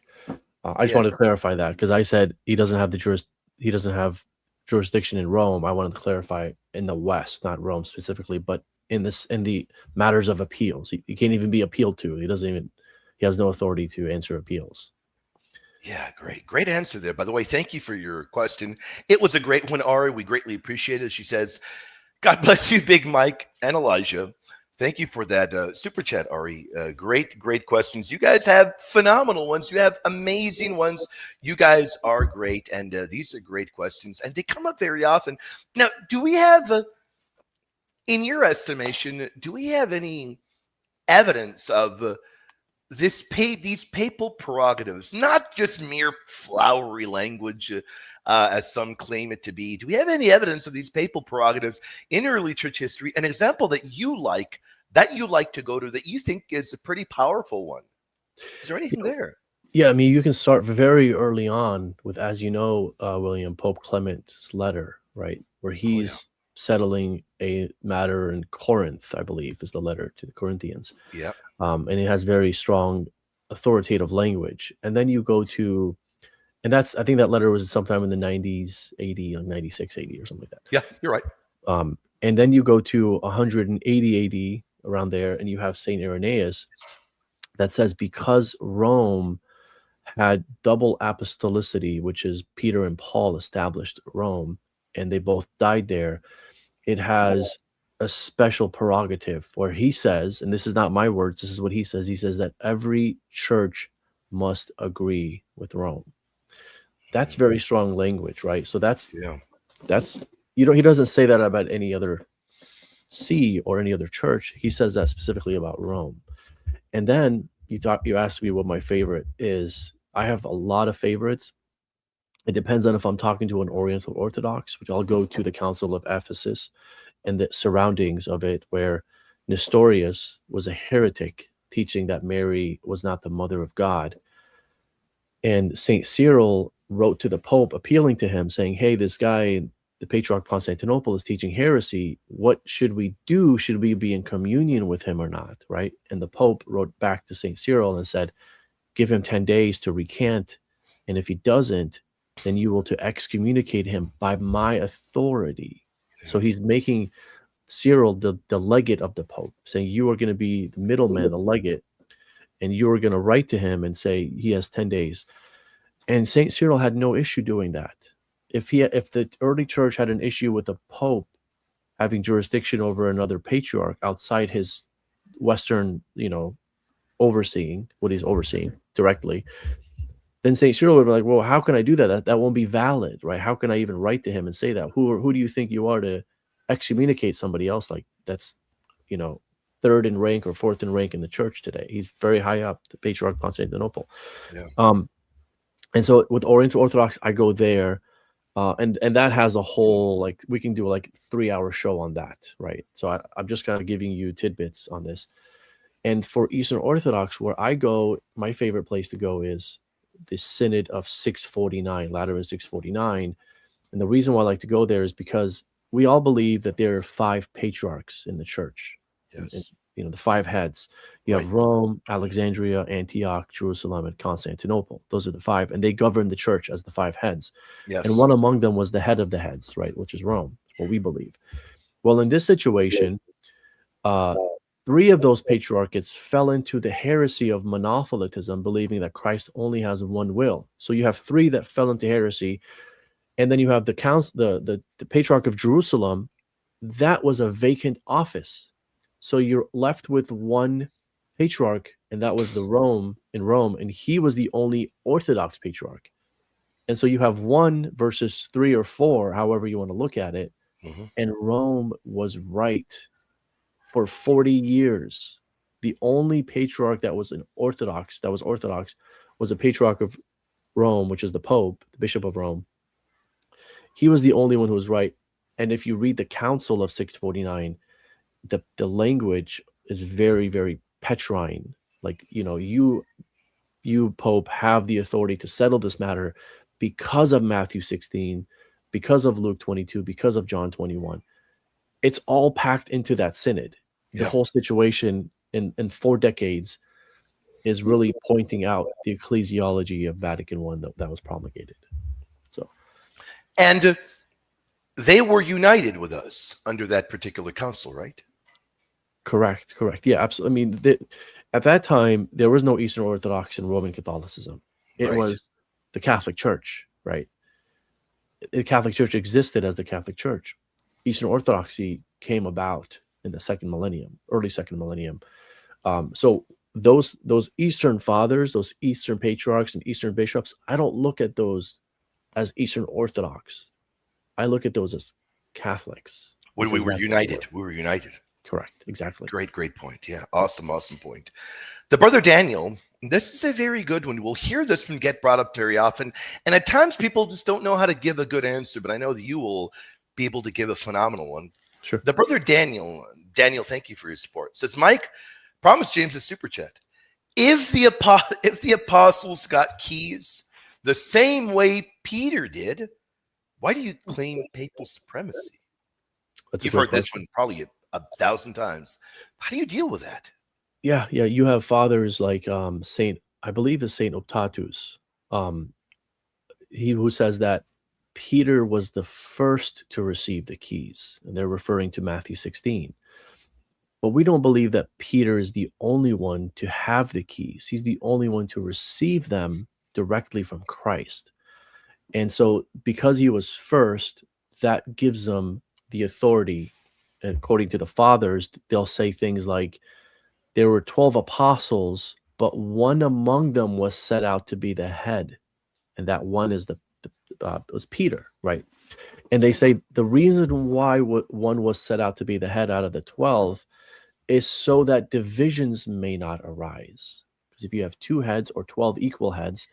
I just wanted to clarify that because I said he doesn't have jurisdiction in Rome. I wanted to clarify in the West, not Rome specifically, but in the matters of appeals. He can't even be appealed to. He has no authority to answer appeals. Yeah, great answer there. By the way, thank you for your question. It was a great one, Ari. We greatly appreciate it. She says, "God bless you, Big Mike and Elijah." Thank you for that super chat, Ari. Great questions. You guys have phenomenal ones. You have amazing ones. You guys are great, and these are great questions, and they come up very often. Now, do we have, in your estimation, do we have any evidence of these papal prerogatives, not just mere flowery language, as some claim it to be? Do we have any evidence of these papal prerogatives in early church history? An example that you like to go to that you think is a pretty powerful one? Is there anything there? Yeah, I mean, you can start very early on with, as you know, William, Pope Clement's letter, right, where he's settling a matter in Corinth, I believe, is the letter to the Corinthians. Yeah. And it has very strong authoritative language. And then you go to, and I think that letter was sometime in the 90s, 80, like 96, 80 or something like that. Yeah, you're right. And then you go to 180 AD, around there, and you have St. Irenaeus that says because Rome had double apostolicity, which is Peter and Paul established Rome, and they both died there, it has a special prerogative where he says, and this is not my words, this is what he says that every church must agree with Rome. That's very strong language, right? So that's he doesn't say that about any other see or any other church. He says that specifically about Rome. And then you asked me what my favorite is. I have a lot of favorites. It depends on if I'm talking to an Oriental Orthodox, which I'll go to the Council of Ephesus and the surroundings of it, where Nestorius was a heretic teaching that Mary was not the mother of God. And St. Cyril wrote to the Pope appealing to him saying, hey, this guy, the Patriarch of Constantinople, is teaching heresy. What should we do? Should we be in communion with him or not? Right? And the Pope wrote back to St. Cyril and said, give him 10 days to recant. And if he doesn't, then you will to excommunicate him by my authority. Yeah. So he's making Cyril the legate of the Pope, saying you are going to be the middleman, the legate, and you are going to write to him and say he has 10 days. And St. Cyril had no issue doing that. If the early church had an issue with the Pope having jurisdiction over another patriarch outside his Western, overseeing what he's overseeing directly, then St. Cyril would be like, well, how can I do that? That won't be valid, right? How can I even write to him and say that? Who do you think you are to excommunicate somebody else like that's, third in rank or fourth in rank in the church today? He's very high up, the Patriarch of Constantinople. Yeah. And so with Oriental Orthodox, I go there, and that has a whole, we can do a 3-hour show on that, right? So I'm just kind of giving you tidbits on this. And for Eastern Orthodox, where I go, my favorite place to go is the Synod of 649, Lateran 649. And the reason why I like to go there is because we all believe that there are 5 patriarchs in the church. Yes. And, the 5 heads. You have Rome, Alexandria, Antioch, Jerusalem, and Constantinople. Those are the 5, and they govern the church as the 5 heads. Yes. And one among them was the head of the heads, right, which is Rome, what we believe. Well, in this situation, 3 of those patriarchates fell into the heresy of monothelitism, believing that Christ only has one will. So you have 3 that fell into heresy, And then you have the council, the Patriarch of Jerusalem. That was a vacant office. So you're left with one patriarch, and that was Rome, and he was the only Orthodox patriarch. And so you have 1 versus 3 or 4, however you want to look at it. Mm-hmm. And Rome was right for 40 years. The only patriarch that was Orthodox was a patriarch of Rome, which is the Pope, the Bishop of Rome. He was the only one who was right. And if you read the Council of 649, the language is very, very Petrine. Like, you Pope have the authority to settle this matter because of Matthew 16, because of Luke 22, because of John 21. It's all packed into that synod. The whole situation in 4 decades is really pointing out the ecclesiology of Vatican I that was promulgated. And they were united with us under that particular council, right? Correct. Yeah, absolutely. I mean, at that time, there was no Eastern Orthodox and Roman Catholicism. It was the Catholic Church, right? The Catholic Church existed as the Catholic Church. Eastern Orthodoxy came about in the early second millennium. So those Eastern fathers, those Eastern patriarchs and Eastern bishops, I don't look at those as Eastern Orthodox. I look at those as Catholics. When we were united. We were united. Correct. Exactly. Great point. Yeah. Awesome point. The brother Daniel, this is a very good one. We'll hear this one get brought up very often. And at times people just don't know how to give a good answer, but I know that you will be able to give a phenomenal one. Sure. The brother Daniel, thank you for your support. Says, Mike, promise James a super chat. If the apostles got keys the same way Peter did, why do you claim papal supremacy? You've heard this one probably 1,000 times. How do you deal with that? Yeah. You have fathers like Saint Optatus, he who says that Peter was the first to receive the keys, and they're referring to Matthew 16. But we don't believe that Peter is the only one to have the keys. He's the only one to receive them directly from Christ. And so because he was first, that gives them the authority. According to the fathers, they'll say things like, there were 12 apostles, but one among them was set out to be the head. And that one is was Peter, right? And they say the reason why one was set out to be the head out of the 12 is so that divisions may not arise. Because if you have 2 heads or 12 equal heads,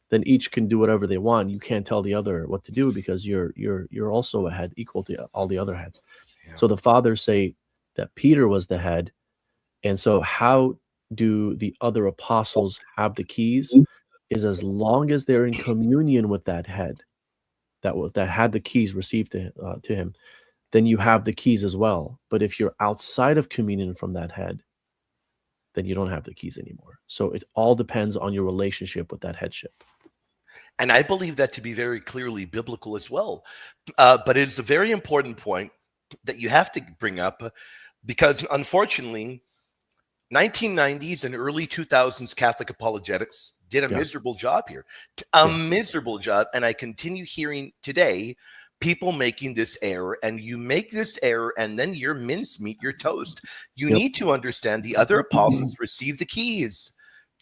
then each can do whatever they want. You can't tell the other what to do because you're also a head equal to all the other heads. Yeah. So the fathers say that Peter was the head. And so how do the other apostles have the keys? Is as long as they're in communion with that head that had the keys received to him, then you have the keys as well. But if you're outside of communion from that head, then you don't have the keys anymore. So it all depends on your relationship with that headship. And I believe that to be very clearly biblical as well. But it's a very important point that you have to bring up because unfortunately, 1990s and early 2000s Catholic apologetics did a miserable job here. Miserable job. And I continue hearing today people making this error, and you make this error and then you're mincemeat, you're toast. You need to understand the other apostles received the keys.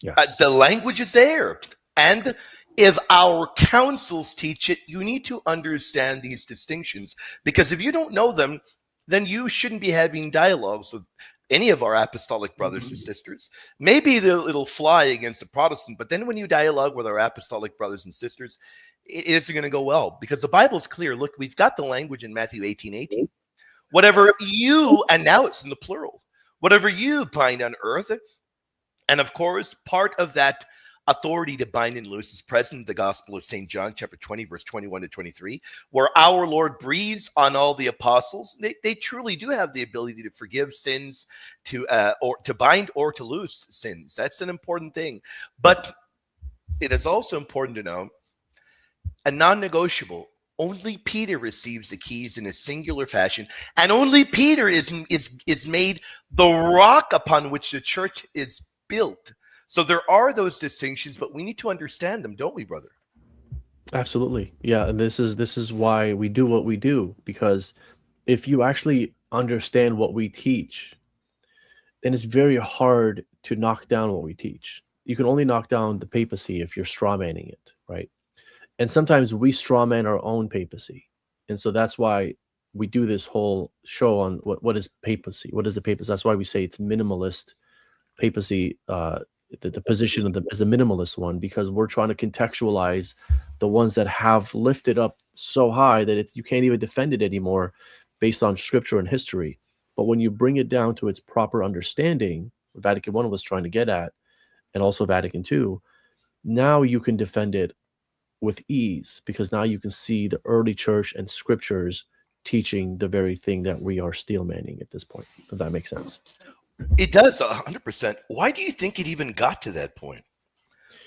Yes. The language is there. And if our councils teach it, you need to understand these distinctions, because if you don't know them, then you shouldn't be having dialogues with any of our apostolic brothers and sisters. Maybe it'll fly against a Protestant, but then when you dialogue with our apostolic brothers and sisters, it isn't going to go well, because the Bible's clear. Look, we've got the language in Matthew 18:18. Whatever you, and now it's in the plural, whatever you bind on earth, and of course, part of that authority to bind and loose is present in the Gospel of St. John, chapter 20, verse 21 to 23, where our Lord breathes on all the apostles. They truly do have the ability to forgive sins, or to bind or to loose sins. That's an important thing. But it is also important to know a non-negotiable. Only Peter receives the keys in a singular fashion, and only Peter is made the rock upon which the church is built. So there are those distinctions, but we need to understand them, don't we, brother? Absolutely. Yeah, and this is why we do what we do, because if you actually understand what we teach, then it's very hard to knock down what we teach. You can only knock down the papacy if you're strawmanning it, right? And sometimes we strawman our own papacy. And so that's why we do this whole show on what is papacy? What is the papacy? That's why we say it's minimalist papacy, the position of the as a minimalist one, because we're trying to contextualize the ones that have lifted up so high that you can't even defend it anymore based on scripture and history. But when you bring it down to its proper understanding, what Vatican I was trying to get at, and also Vatican II, now you can defend it with ease, because now you can see the early church and scriptures teaching the very thing that we are steel manning at this point, if that makes sense. It does 100%. Why do you think it even got to that point?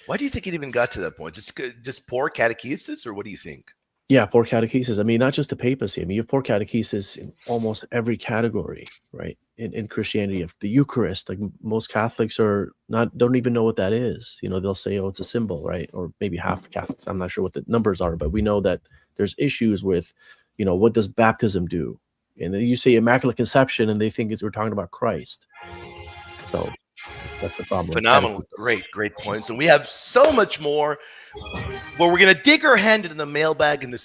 Why do you think it even got to that point? Just poor catechesis, or what do you think? Yeah, poor catechesis. I mean, not just the papacy. I mean, you have poor catechesis in almost every category, right? In Christianity, of the Eucharist, like most Catholics don't even know what that is. You know, they'll say, "Oh, it's a symbol," right? Or maybe half Catholics. I'm not sure what the numbers are, but we know that there's issues with, what does baptism do? And then you say Immaculate Conception, and they think we're talking about Christ. So that's the problem. Phenomenal. Great points. And we have so much more. Well, we're going to dig our hand into the mailbag in the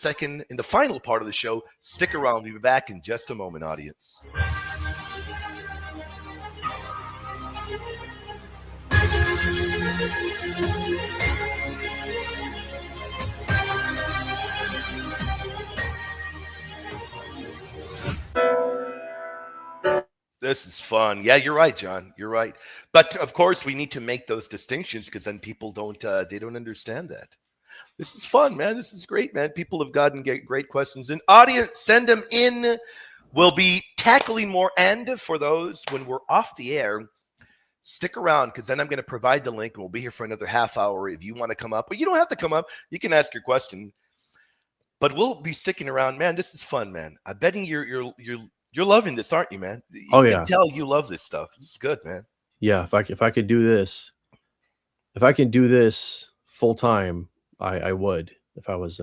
final part of the show. Stick around. We'll be back in just a moment, audience. This is fun. Yeah, you're right, John. You're right. But of course, we need to make those distinctions, because then people don't understand that. This is fun, man. This is great, man. People have gotten great questions. And audience, send them in. We'll be tackling more. And for those, when we're off the air, stick around, because then I'm going to provide the link, and we'll be here for another half hour if you want to come up. But you don't have to come up. You can ask your question. But we'll be sticking around, man. This is fun, man. I'm betting you're loving this, aren't you, man? You can tell you love this stuff. This is good, man. Yeah, if I could do this, if I can do this full time, I would. If I was,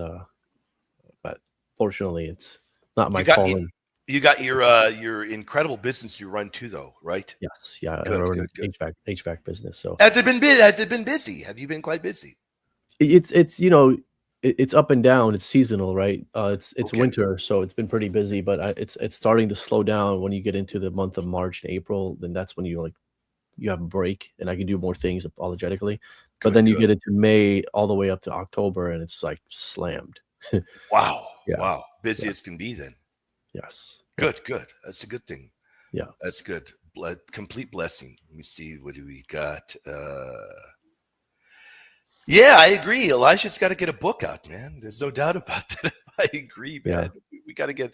but fortunately, it's not my calling. You got your incredible business you run too, though, right? Yes, yeah, I run an HVAC business. So has it been busy? Have you been quite busy? It's it's up and down. It's seasonal, right? It's okay. Winter, so it's been pretty busy. But it's starting to slow down when you get into the month of March and April. Then that's when you have a break, and I can do more things apologetically. But then you get into May all the way up to October, and it's like slammed. Wow! Yeah. Wow! Busy as can be then. Yes. Good. That's a good thing. Yeah, that's good. Complete blessing. Let me see. What do we got? Yeah, I agree. Elijah's got to get a book out, man. There's no doubt about that. I agree, man. Yeah.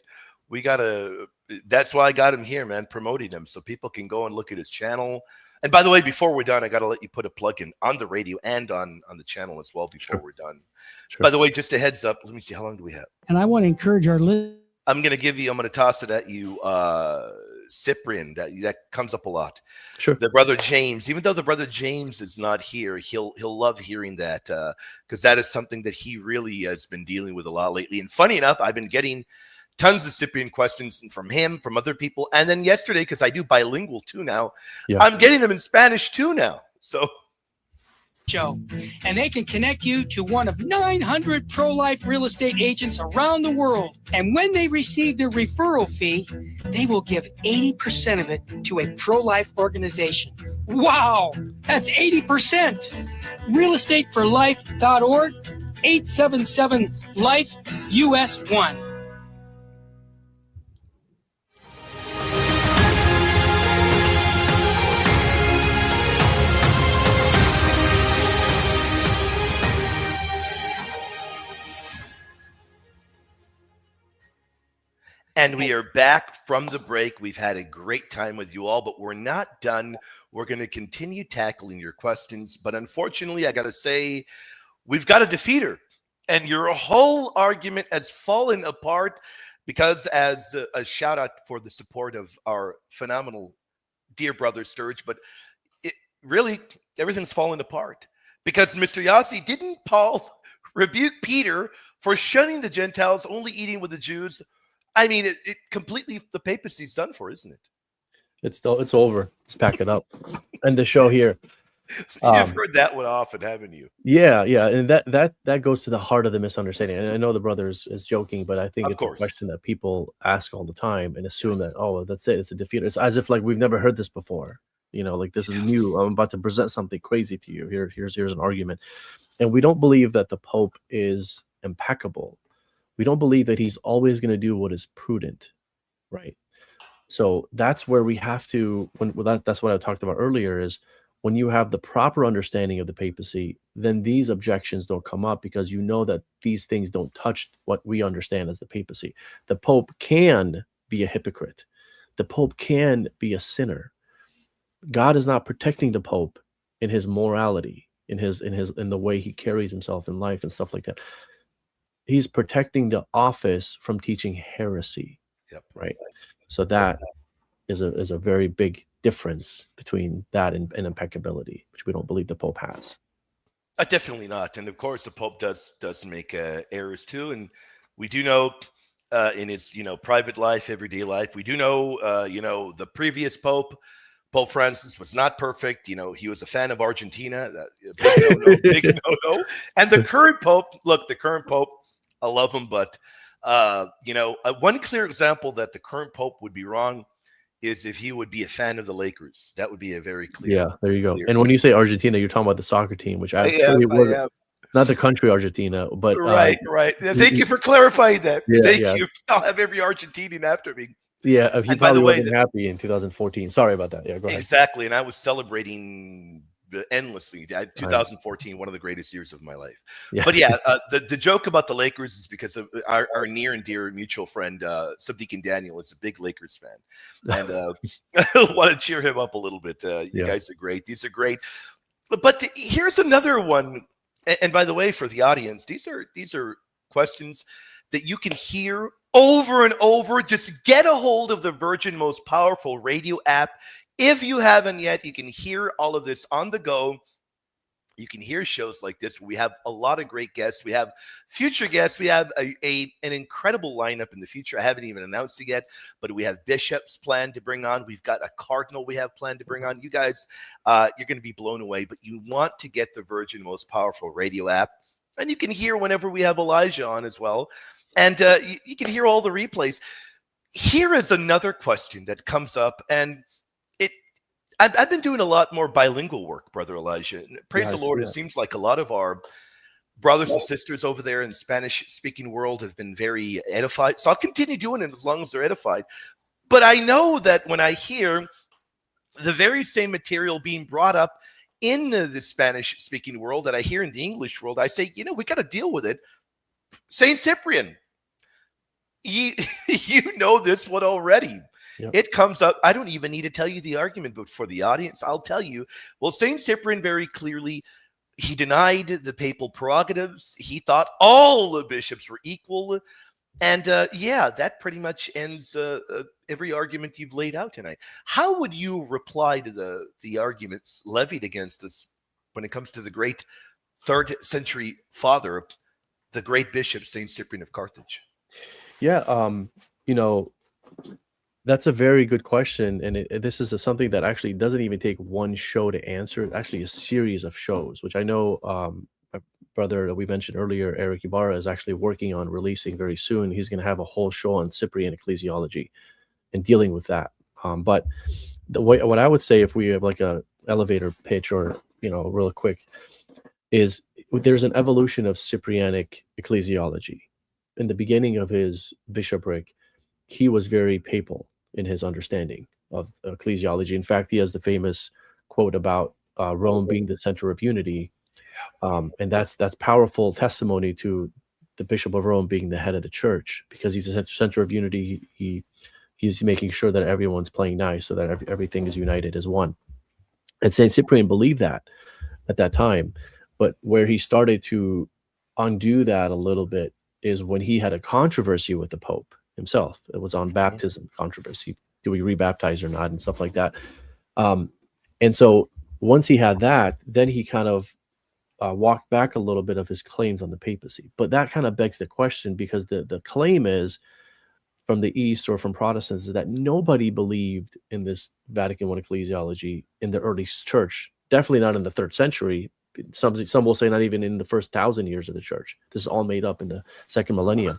That's why I got him here, man, promoting him so people can go and look at his channel. And by the way, before we're done, I got to let you put a plug in on the radio and on the channel as well before we're done. Sure. By the way, just a heads up. Let me see. How long do we have? And I want to encourage our listeners. I'm going to toss it at you, Cyprian. That comes up a lot. Sure. The brother James, even though the brother James is not here, he'll love hearing that, because that is something that he really has been dealing with a lot lately. And funny enough, I've been getting tons of Cyprian questions from him, from other people, and then yesterday, because I do bilingual too now, I'm getting them in Spanish too now. So. Show, and they can connect you to one of 900 pro-life real estate agents around the world. And when they receive their referral fee, they will give 80% of it to a pro-life organization. Wow, that's 80%. Realestateforlife.org, 877-LIFE, US 1. And we are back from the break. We've had a great time with you all, but we're not done. We're going to continue tackling your questions. But unfortunately, I got to say, we've got a defeater. And your whole argument has fallen apart because, as a shout out for the support of our phenomenal dear brother Sturge, but it really, everything's fallen apart. Because Mr. Yasi, didn't Paul rebuke Peter for shunning the Gentiles, only eating with the Jews. I mean, it completely, the papacy's done for, isn't it? It's over. Just pack it up. And the show here. You've heard that one often, haven't you? Yeah, and that goes to the heart of the misunderstanding. And I know the brother is joking, but I think Of it's course. a question that people ask all the time and assume that, oh, that's it, it's a defeat. It's as if like we've never heard this before. Like this is new. I'm about to present something crazy to you. Here's an argument. And we don't believe that the Pope is impeccable. We don't believe that he's always going to do what is prudent, right? So that's where we have to, that's what I talked about earlier, is when you have the proper understanding of the papacy, then these objections don't come up because you know that these things don't touch what we understand as the papacy. The Pope can be a hypocrite. The Pope can be a sinner. God is not protecting the Pope in his morality, in the way he carries himself in life and stuff like that. He's protecting the office from teaching heresy. Yep. Right. So that is a very big difference between that and impeccability, which we don't believe the Pope has. Definitely not. And of course, the Pope does make errors too. And we do know in his private life, everyday life, we do know the previous Pope, Pope Francis, was not perfect. He was a fan of Argentina. Big no. And the current Pope, I love him, but one clear example that the current Pope would be wrong is if he would be a fan of the Lakers. That would be a very clear. Yeah, there you go. And when you say Argentina, you're talking about the soccer team, which I am. Not the country Argentina, but right. Thank you for clarifying that. Thank you. I'll have every Argentinian after me. Yeah, he probably wasn't happy in 2014. Sorry about that. Yeah, go ahead. Exactly, and I was celebrating endlessly. 2014, one of the greatest years of my life. Yeah. But yeah, the joke about the Lakers is because of our near and dear mutual friend, Subdeacon Daniel, is a big Lakers fan, and I want to cheer him up a little bit. You guys are great. These are great. But here's another one. And by the way, for the audience, these are questions that you can hear over and over. Just get a hold of the Virgin Most Powerful Radio app. If you haven't yet, you can hear all of this on the go. You can hear shows like this. We have a lot of great guests. We have future guests. We have an incredible lineup in the future. I haven't even announced it yet, but we have bishops planned to bring on. We've got a cardinal we have planned to bring on. You guys, you're going to be blown away, but you want to get the Virgin Most Powerful Radio app. And you can hear whenever we have Elijah on as well. And you can hear all the replays. Here is another question that comes up, and I've been doing a lot more bilingual work, Brother Elijah. Praise the Lord. It seems like a lot of our brothers and sisters over there in the Spanish-speaking world have been very edified. So I'll continue doing it as long as they're edified. But I know that when I hear the very same material being brought up in the Spanish-speaking world that I hear in the English world, I say, we got to deal with it. Saint Cyprian, you know this one already. Yep. It comes up. I don't even need to tell you the argument, but for the audience, I'll tell you. Well, St. Cyprian very clearly, he denied the papal prerogatives. He thought all the bishops were equal. And that pretty much ends every argument you've laid out tonight. How would you reply to the arguments levied against us when it comes to the great 3rd century father, the great bishop, St. Cyprian of Carthage? Yeah, that's a very good question, and this is something that actually doesn't even take one show to answer. It's actually a series of shows, which I know my brother that we mentioned earlier, Eric Ibarra, is actually working on releasing very soon. He's going to have a whole show on Cyprian ecclesiology and dealing with that. But what I would say, if we have like a elevator pitch or real quick, is there's an evolution of Cyprianic ecclesiology. In the beginning of his bishopric, he was very papal in his understanding of ecclesiology. In fact, he has the famous quote about Rome being the center of unity, and that's powerful testimony to the Bishop of Rome being the head of the church, because he's the center of unity. He's making sure that everyone's playing nice, so that everything is united as one. And Saint Cyprian believed that at that time, but where he started to undo that a little bit is when he had a controversy with the Pope himself. It was on baptism controversy. Do we rebaptize or not, and stuff like that. And so once he had that, then he kind of walked back a little bit of his claims on the papacy. But that kind of begs the question, because the claim is from the East or from Protestants is that nobody believed in this Vatican I ecclesiology in the early church. Definitely not in the 3rd century. Some will say not even in the first 1,000 years of the church. This is all made up in the 2nd millennium.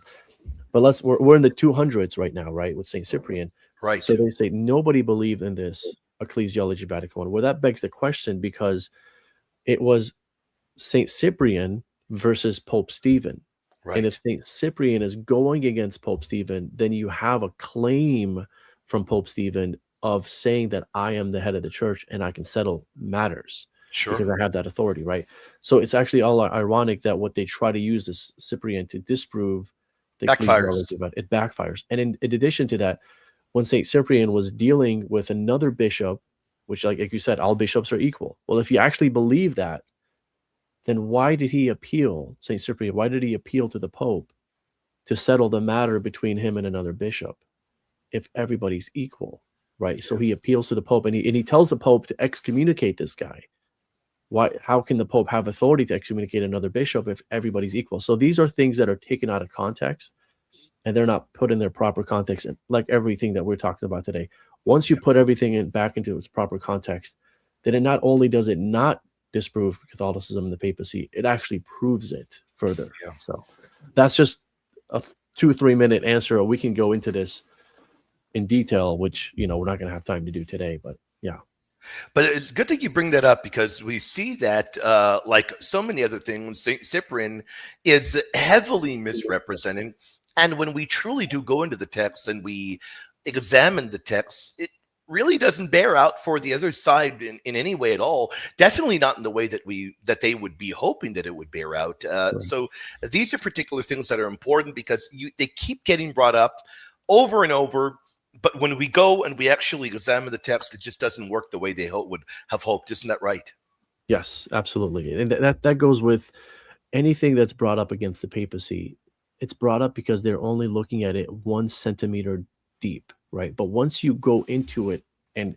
But we're in the 200s right now, right, with Saint Cyprian. Right. So they say nobody believed in this ecclesiology Vatican I. Well, that begs the question, because it was Saint Cyprian versus Pope Stephen. Right. And if Saint Cyprian is going against Pope Stephen, then you have a claim from Pope Stephen of saying that I am the head of the church and I can settle matters because I have that authority, right? So it's actually all ironic that what they try to use is Cyprian to disprove the Backfires. ecclesiology, but it backfires. And in addition to that, when Saint Cyprian was dealing with another bishop, which like you said, all bishops are equal. Well, if you actually believe that, then why did he appeal, St. Cyprian, why did he appeal to the Pope to settle the matter between him and another bishop if everybody's equal, right? So he appeals to the Pope, and he tells the Pope to excommunicate this guy. Why? How can the Pope have authority to excommunicate another bishop if everybody's equal? So these are things that are taken out of context, and they're not put in their proper context, and like everything that we're talking about today. Once you put everything back into its proper context, then it not only does it not disprove Catholicism and the papacy, it actually proves it further. So that's just a 2-3 minute answer. We can go into this in detail, which we're not going to have time to do today, but yeah. But it's good that you bring that up, because we see that like so many other things, St. Cyprian is heavily misrepresented. And when we truly do go into the text and we examine the text, it really doesn't bear out for the other side in any way at all. Definitely not in the way that they would be hoping that it would bear out. So these are particular things that are important, because they keep getting brought up over and over. But when we go and we actually examine the text, it just doesn't work the way they would have hoped. Isn't that right? Yes, absolutely. And that goes with anything that's brought up against the papacy. It's brought up because they're only looking at it 1 centimeter deep, right? But once you go into it and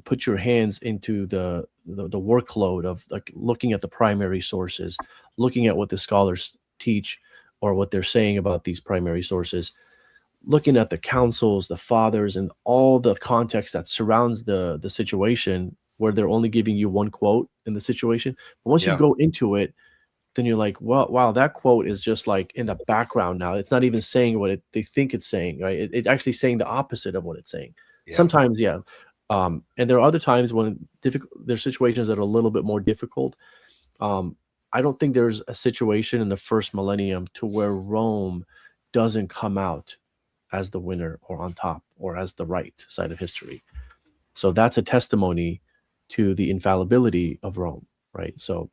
put your hands into the workload of like looking at the primary sources, looking at what the scholars teach or what they're saying about these primary sources, looking at the councils, the fathers, and all the context that surrounds the situation, where they're only giving you one quote in the situation. But once you go into it, then you're like, well, wow, that quote is just like in the background now. It's not even saying what they think it's saying, right? It's actually saying the opposite of what it's saying. Sometimes, and there are other times when there's situations that are a little bit more difficult. I don't think there's a situation in the 1st millennium to where Rome doesn't come out as the winner or on top or as the right side of history. So that's a testimony to the infallibility of Rome, right? So,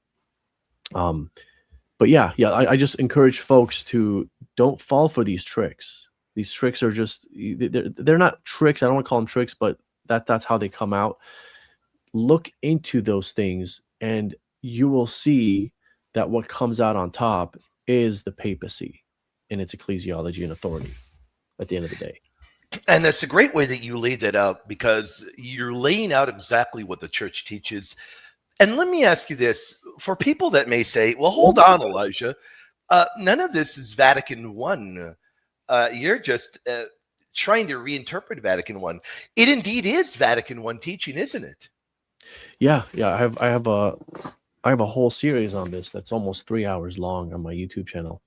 but I just encourage folks to don't fall for these tricks. These tricks are just, they're not tricks. I don't want to call them tricks, but that's how they come out. Look into those things and you will see that what comes out on top is the papacy in its ecclesiology and authority at the end of the day. And that's a great way that you laid that out, because you're laying out exactly what the church teaches. And let me ask you this, for people that may say, well, hold on, Elijah, none of this is Vatican I. You're just trying to reinterpret Vatican I. It indeed is Vatican I teaching, isn't it? Yeah. I have a whole series on this that's almost 3 hours long on my YouTube channel,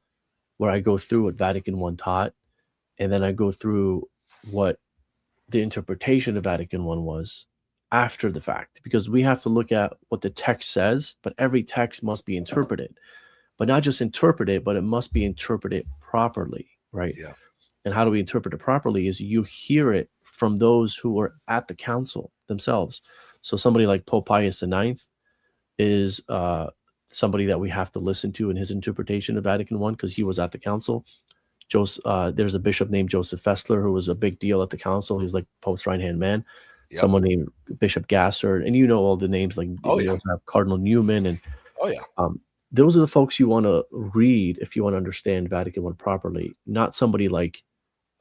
where I go through what Vatican I taught, and then I go through what the interpretation of Vatican I was after the fact, because we have to look at what the text says, but every text must be interpreted, but not just interpreted, but it must be interpreted properly, right? Yeah. And how do we interpret it properly is you hear it from those who were at the council themselves. So somebody like Pope Pius IX is somebody that we have to listen to in his interpretation of Vatican I, because he was at the council. There's a bishop named Joseph Fessler who was a big deal at the council. He was like Pope's right-hand man. Yep. Someone named Bishop Gasser, and all the names, like you also have Cardinal Newman, and those are the folks you want to read if you want to understand Vatican I properly, not somebody like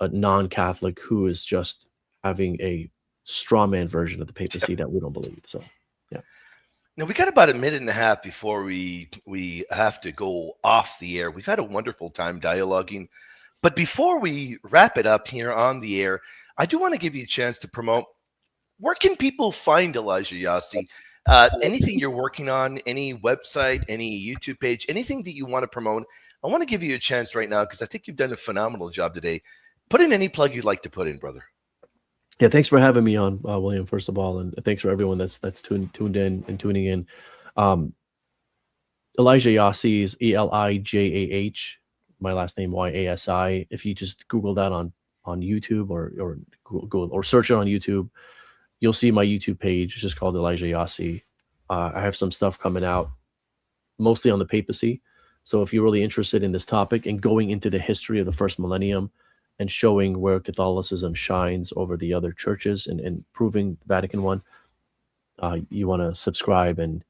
a non-Catholic who is just having a straw man version of the papacy that we don't believe. So Now we got about a minute and a half before we have to go off the air. We've had a wonderful time dialoguing, but before we wrap it up here on the air, I do want to give you a chance to promote. Where can people find Elijah Yasi? Anything you're working on, any website, any YouTube page, anything that you want to promote? I want to give you a chance right now because I think you've done a phenomenal job today. Put in any plug you'd like to put in, brother. Yeah, thanks for having me on, William, first of all, and thanks for everyone that's tuned in and tuning in. Elijah Yasi is Elijah, my last name Yasi. If you just Google that on YouTube or Google or search it on YouTube, you'll see my YouTube page. It's just called Elijah Yasi. I have some stuff coming out, mostly on the papacy. So if you're really interested in this topic and going into the history of the first millennium and showing where Catholicism shines over the other churches and proving Vatican I, you want to subscribe, and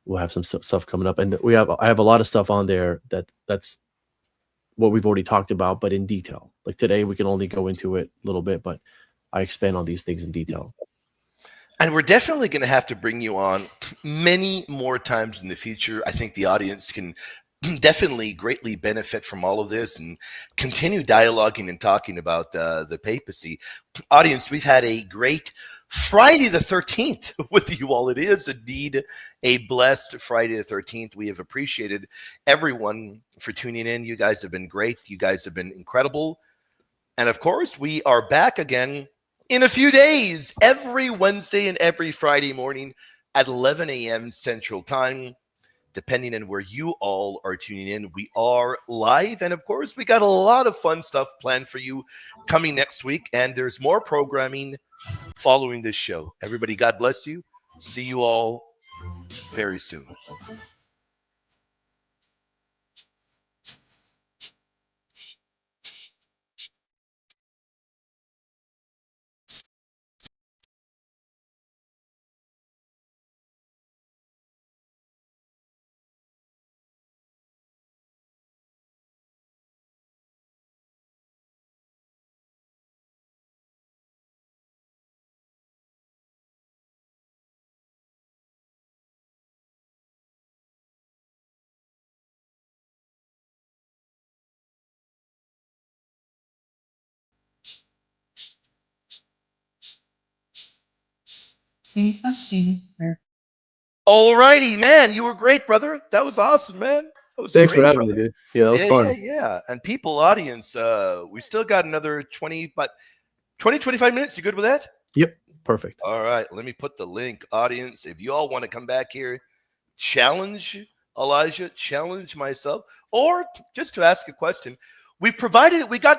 we'll have some stuff coming up. And I have a lot of stuff on there that's what we've already talked about, but in detail. Like today, we can only go into it a little bit, but I expand on these things in detail. And we're definitely going to have to bring you on many more times in the future. I think the audience can definitely greatly benefit from all of this and continue dialoguing and talking about the papacy. Audience, we've had a great Friday the 13th with you all. It is indeed a blessed Friday the 13th. We have appreciated everyone for tuning in. You guys have been great. You guys have been incredible. And of course, we are back again in a few days, every Wednesday and every Friday morning at 11 a.m. Central Time. Depending on where you all are tuning in, we are live. And of course, we got a lot of fun stuff planned for you coming next week. And there's more programming following this show. Everybody, God bless you. See you all very soon. All righty, man. You were great, brother. That was awesome, man. That was Thanks for great, having brother. me, dude. Yeah, that was fun. Yeah. And people, audience, we still got another 20, 25 minutes. You good with that? Yep, perfect. All right. Let me put the link, audience. If you all want to come back here, challenge Elijah, challenge myself, or just to ask a question. We got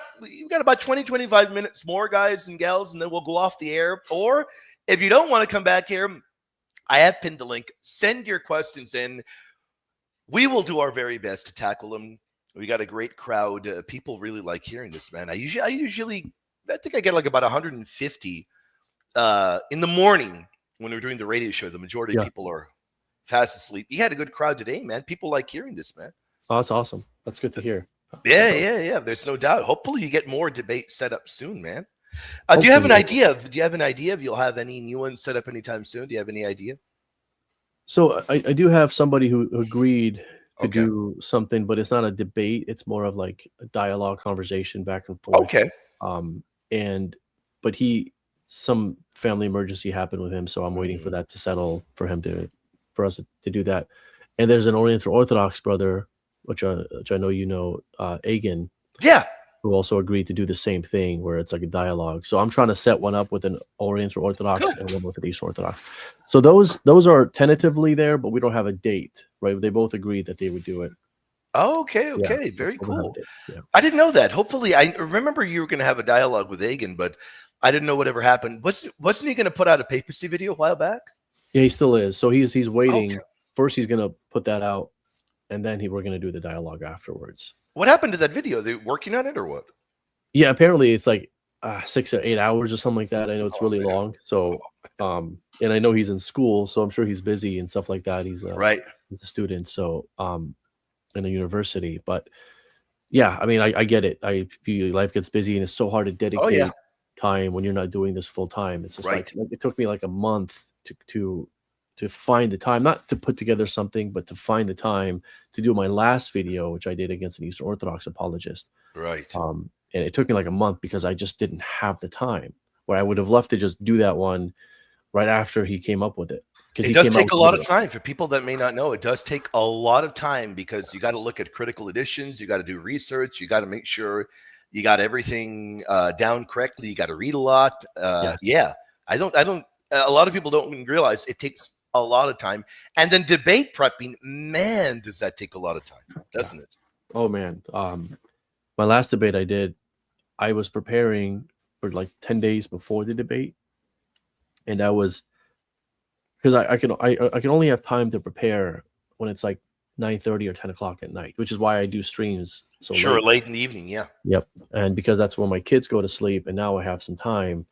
about 20, 25 minutes more, guys and gals, and then we'll go off the air. Or if you don't want to come back here, I have pinned the link. Send your questions in. We will do our very best to tackle them. We got a great crowd. People really like hearing this, man. I think I get like about 150 in the morning when we're doing the radio show. The majority of people are fast asleep. You had a good crowd today, man. People like hearing this, man. Oh, that's awesome. That's good to hear. Yeah. There's no doubt. Hopefully, you get more debate set up soon, man. Do you have an idea if you'll have any new ones set up anytime soon? Do you have any idea? So I do have somebody who agreed to do something, but it's not a debate. It's more of like a dialogue, conversation back and forth. Okay. But some family emergency happened with him, so I'm waiting for that to settle for us to do that. And there's an Oriental Orthodox brother, which I know you know, Agan. Yeah. Who also agreed to do the same thing, where it's like a dialogue. So I'm trying to set one up with an Oriental Orthodox and one with an Eastern Orthodox. So those are tentatively there, but we don't have a date, right? They both agreed that they would do it. Oh, okay. Yeah, Very cool. Yeah. I didn't know that. Hopefully, I remember you were going to have a dialogue with Agan, but I didn't know whatever happened. Wasn't he going to put out a papacy video a while back? Yeah, he still is. So he's waiting. Okay. First, he's going to put that out, and then we're going to do the dialogue afterwards. What happened to that video? Are they working on it or what? Yeah, apparently it's like 6 or 8 hours or something like that. I know it's really long. So, and I know he's in school, so I'm sure he's busy and stuff like that. He's he's a student, so in a university. But yeah, I mean, I get it. Life gets busy, and it's so hard to dedicate time when you're not doing this full time. It's just like it took me like a month to to find the time, not to put together something, but to find the time to do my last video, which I did against an Eastern Orthodox apologist. Right. And it took me like a month because I just didn't have the time. Where I would have loved to just do that one right after he came up with it. It does take a lot of time for people that may not know. It does take a lot of time because you got to look at critical editions. You got to do research. You got to make sure you got everything down correctly. You got to read a lot. Yes. Yeah, I don't. A lot of people don't even realize it takes a lot of time. And then debate prepping, man, does that take a lot of time, doesn't it? Oh man, my last debate I did, I was preparing for like 10 days before the debate, and I was because I can only have time to prepare when it's like 9:30 or 10 o'clock at night, which is why I do streams so Sure, late. late in the evening, yeah. Yep, and because that's when my kids go to sleep, and now I have some time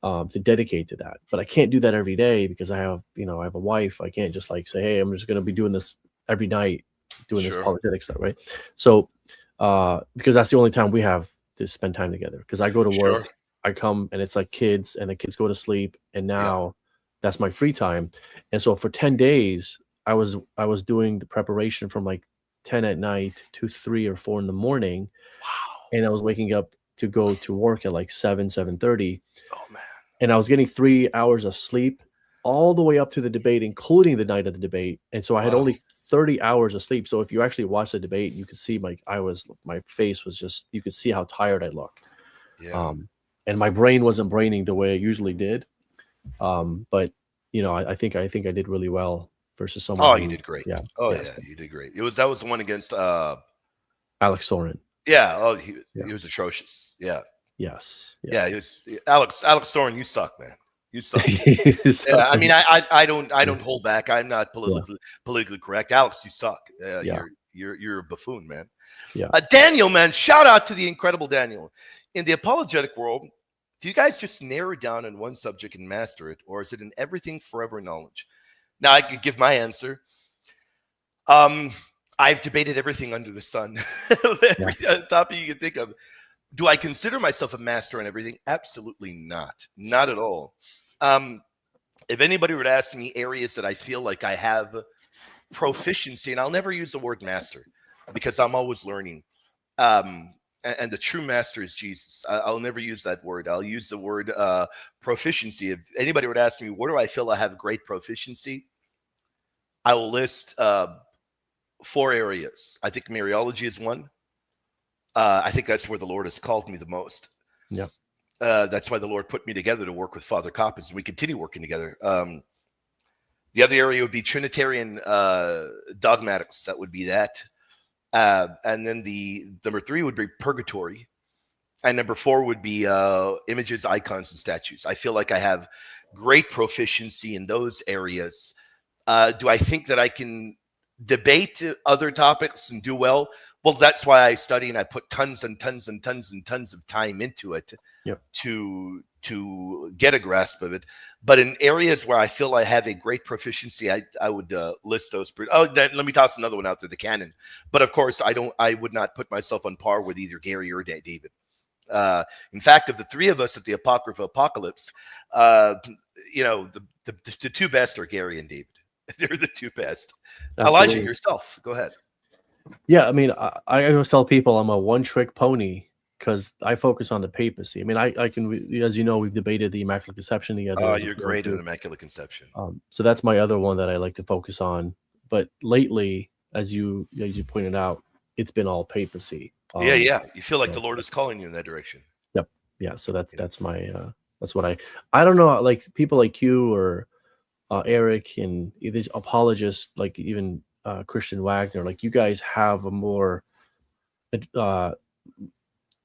to dedicate to that. But I can't do that every day because I have a wife. I can't just like say, hey, I'm just going to be doing this every night, doing this Sure. apologetic stuff, right? So because that's the only time we have to spend time together. Because I go to work, Sure. I come, and it's like kids, and the kids go to sleep, and now that's my free time. And so for 10 days, I was doing the preparation from like 10 at night to 3 or 4 in the morning. Wow. And I was waking up to go to work at like 7:30. Oh man. And I was getting 3 hours of sleep all the way up to the debate, including the night of the debate. And so I had Wow. only 30 hours of sleep. So if you actually watch the debate, you could see my face was just, you could see how tired I looked. Yeah. And my brain wasn't braining the way I usually did. But I think I did really well versus someone. Oh, who, you did great. Yeah. Oh yes. yeah, you did great. That was the one against Alex Soren. yeah. Oh, he was atrocious. Yeah. Yes. Yeah, he was Alex Soren, you suck, man. You suck. Yeah, I mean, I don't hold back. I'm not politically correct. Alex, you suck. You're a buffoon, man. Yeah. Daniel, man, shout out to the incredible Daniel. In the apologetic world, do you guys just narrow down on one subject and master it, or is it an everything forever knowledge? Now, I could give my answer. I've debated everything under the sun, every topic you can think of. Do I consider myself a master on everything? Absolutely not. Not at all. If anybody were to ask me areas that I feel like I have proficiency, and I'll never use the word master because I'm always learning. And the true master is Jesus. I'll never use that word. I'll use the word proficiency. If anybody would ask me, where do I feel I have great proficiency? I will list 4 areas. I think Mariology is one. I think that's where the Lord has called me the most. Yeah. That's why the Lord put me together to work with Father Coppins, and we continue working together. The other area would be Trinitarian dogmatics. That would be that. And then the number 3 would be purgatory. And number 4 would be images, icons, and statues. I feel like I have great proficiency in those areas. Do I think that I can debate other topics and do well? Well, that's why I study and I put tons and tons and tons and tons of time into it to get a grasp of it. But in areas where I feel I have a great proficiency, I would list those. Then let me toss another one out there, the canon. But of course, I would not put myself on par with either Gary or David. In fact, of the 3 of us at the Apocrypha Apocalypse, the 2 best are Gary and David. They're the 2 best. Absolutely. Elijah, yourself, go ahead. Yeah, I mean, I always tell people I'm a one-trick pony because I focus on the papacy. I mean, I can, as you know, we've debated the Immaculate Conception together. Oh, you're great at Immaculate Conception. So that's my other one that I like to focus on. But lately, as you pointed out, it's been all papacy. You feel like the Lord is calling you in that direction. Yep. Yeah. So that's my that's what I don't know, like people like you or Eric and these apologists, like even Christian Wagner, like you guys have a more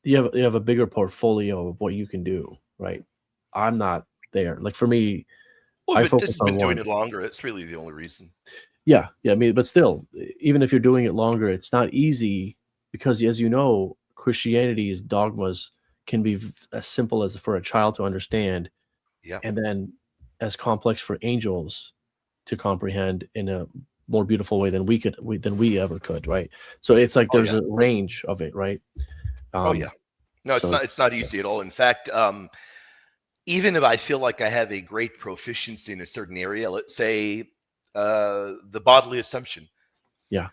you have a bigger portfolio of what you can do, right? I'm not there. Like for me, I focus just on been doing one. it longer. It's really the only reason. Yeah. I mean, but still, even if you're doing it longer, it's not easy because, as you know, Christianity's dogmas can be as simple as for a child to understand, and then as complex for angels to comprehend in a more beautiful way than we ever could, right? So it's like there's a range of it, right? No, it's not easy at all. In fact, even if I feel like I have a great proficiency in a certain area, let's say the bodily assumption. Yeah.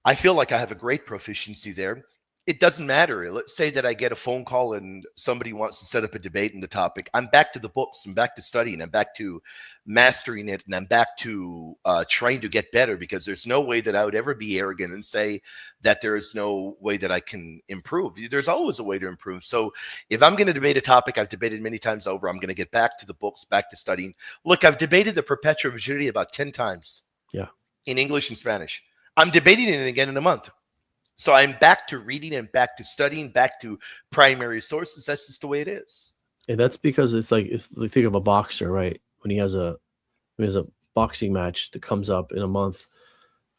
I feel like I have a great proficiency there. It doesn't matter. Let's say that I get a phone call and somebody wants to set up a debate in the topic. I'm back to the books. I'm back to studying. I'm back to mastering it. And I'm back to trying to get better, because there's no way that I would ever be arrogant and say that there is no way that I can improve. There's always a way to improve. So if I'm going to debate a topic I've debated many times over, I'm going to get back to the books, back to studying. Look, I've debated the perpetual virginity about 10 times. Yeah. In English and Spanish. I'm debating it again in a month. So I'm back to reading and back to studying, back to primary sources. That's just the way it is. And that's because it's like, if you think of a boxer, right? When he has a boxing match that comes up in a month,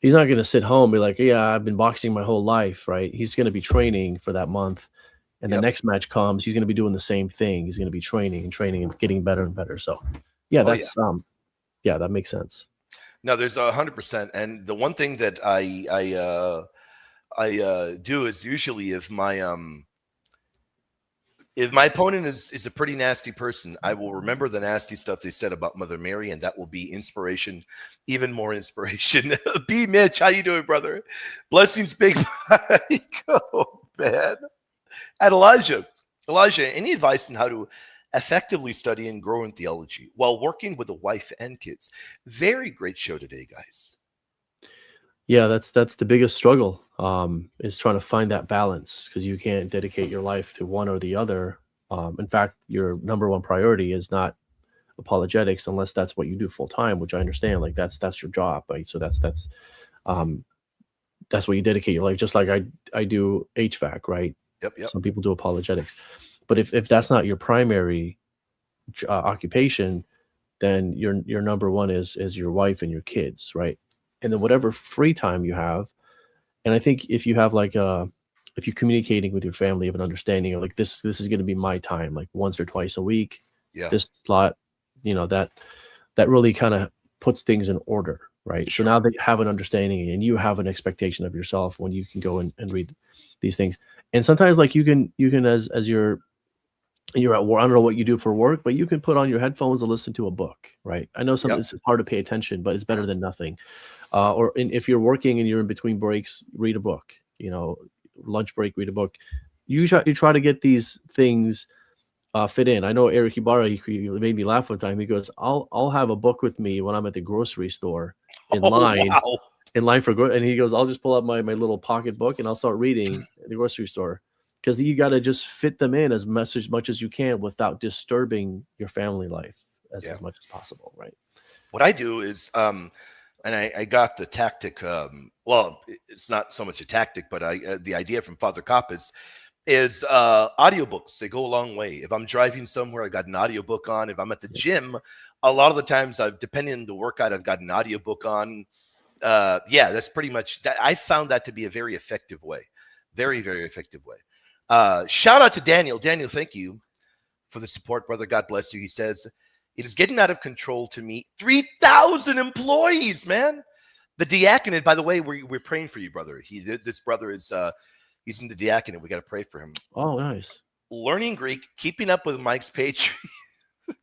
he's not going to sit home and be like, yeah, I've been boxing my whole life, right? He's going to be training for that month. And the next match comes, he's going to be doing the same thing. He's going to be training and getting better and better. So yeah, that makes sense. No, there's 100%. And the one thing that I do is, usually if my opponent is a pretty nasty person, I will remember the nasty stuff they said about Mother Mary, and that will be inspiration, even more inspiration. B. Mitch, how you doing, brother? Blessings, Big Mike. Oh, man. And Elijah, any advice on how to effectively study and grow in theology while working with a wife and kids? Very great show today, guys. Yeah, that's the biggest struggle, is trying to find that balance, because you can't dedicate your life to one or the other. In fact, your number one priority is not apologetics, unless that's what you do full time, which I understand. Like that's your job, right? So that's what you dedicate your life. Just like I do HVAC, right? Yep. Some people do apologetics, but if that's not your primary occupation, then your number one is your wife and your kids, right? And then whatever free time you have, and I think if you have if you're communicating with your family, of an understanding of like this is going to be my time, like once or twice a week, this slot, that really kind of puts things in order, right? Sure. So now that you have an understanding and you have an expectation of yourself when you can go and read these things, and sometimes like you can as you're at work, I don't know what you do for work, but you can put on your headphones and listen to a book, right? I know sometimes it's hard to pay attention, but it's better than nothing. If you're working and you're in between breaks, read a book. Lunch break, read a book. You try to get these things fit in. I know Eric Ibarra, he made me laugh one time. He goes, "I'll have a book with me when I'm at the grocery store in line." Wow. In line and he goes, "I'll just pull out my little pocket book and I'll start reading at the grocery store." Because you got to just fit them in as much as you can without disturbing your family life as much as possible, right? What I do is, and I got the tactic. Well, it's not so much a tactic, but the idea from Father Kopp is audiobooks. They go a long way. If I'm driving somewhere, I got an audiobook on. If I'm at the gym, a lot of the times, depending on the workout, I've got an audiobook on. That's pretty much that. I found that to be a very effective way. Very, very effective way. Shout out to Daniel. Daniel, thank you for the support, brother. God bless you. He says, it is getting out of control to meet 3,000 employees, man. The diaconate, by the way, we're praying for you, brother. This brother is he's in the diaconate. We got to pray for him. Oh, nice. Learning Greek, keeping up with Mike's page.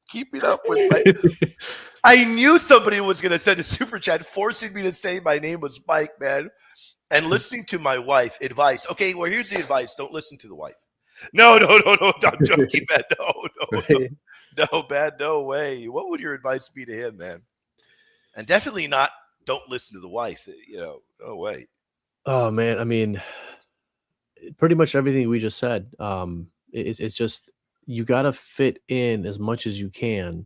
Keeping up with Mike. I knew somebody was going to send a super chat forcing me to say my name was Mike, man. And listening to my wife advice. Okay, well, here's the advice. Don't listen to the wife. No. I'm joking, man. No, man. No way. What would your advice be to him, man? And definitely not, don't listen to the wife. No way. Oh, man. I mean, pretty much everything we just said. It's just, you got to fit in as much as you can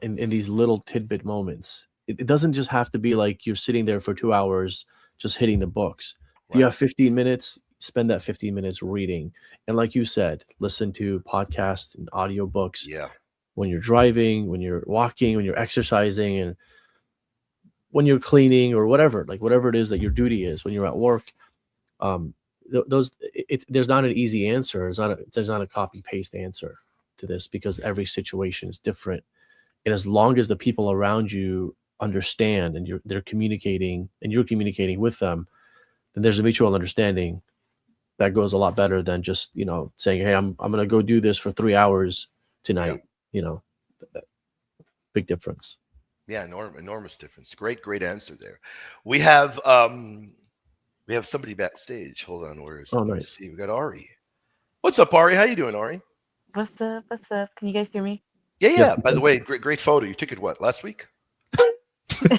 in these little tidbit moments. It doesn't just have to be like you're sitting there for 2 hours just hitting the books. If you have 15 minutes, spend that 15 minutes reading. And like you said, listen to podcasts and audiobooks. Yeah. When you're driving, when you're walking, when you're exercising, and when you're cleaning or whatever it is that your duty is, when you're at work. There's not an easy answer. There's not a copy paste answer to this, because every situation is different. And as long as the people around you understand and they're communicating and you're communicating with them, then there's a mutual understanding that goes a lot better than just saying, hey, I'm gonna go do this for 3 hours tonight. Big difference. Yeah, enormous difference. Great answer there. We have somebody backstage. Hold on, where is it? Oh, Let me nice. see. We got Ari. What's up, Ari? How you doing, Ari? What's up? What's up? Can you guys hear me? Yeah, Yes, yeah. we By the can. way, great photo. You took it what, last week? Such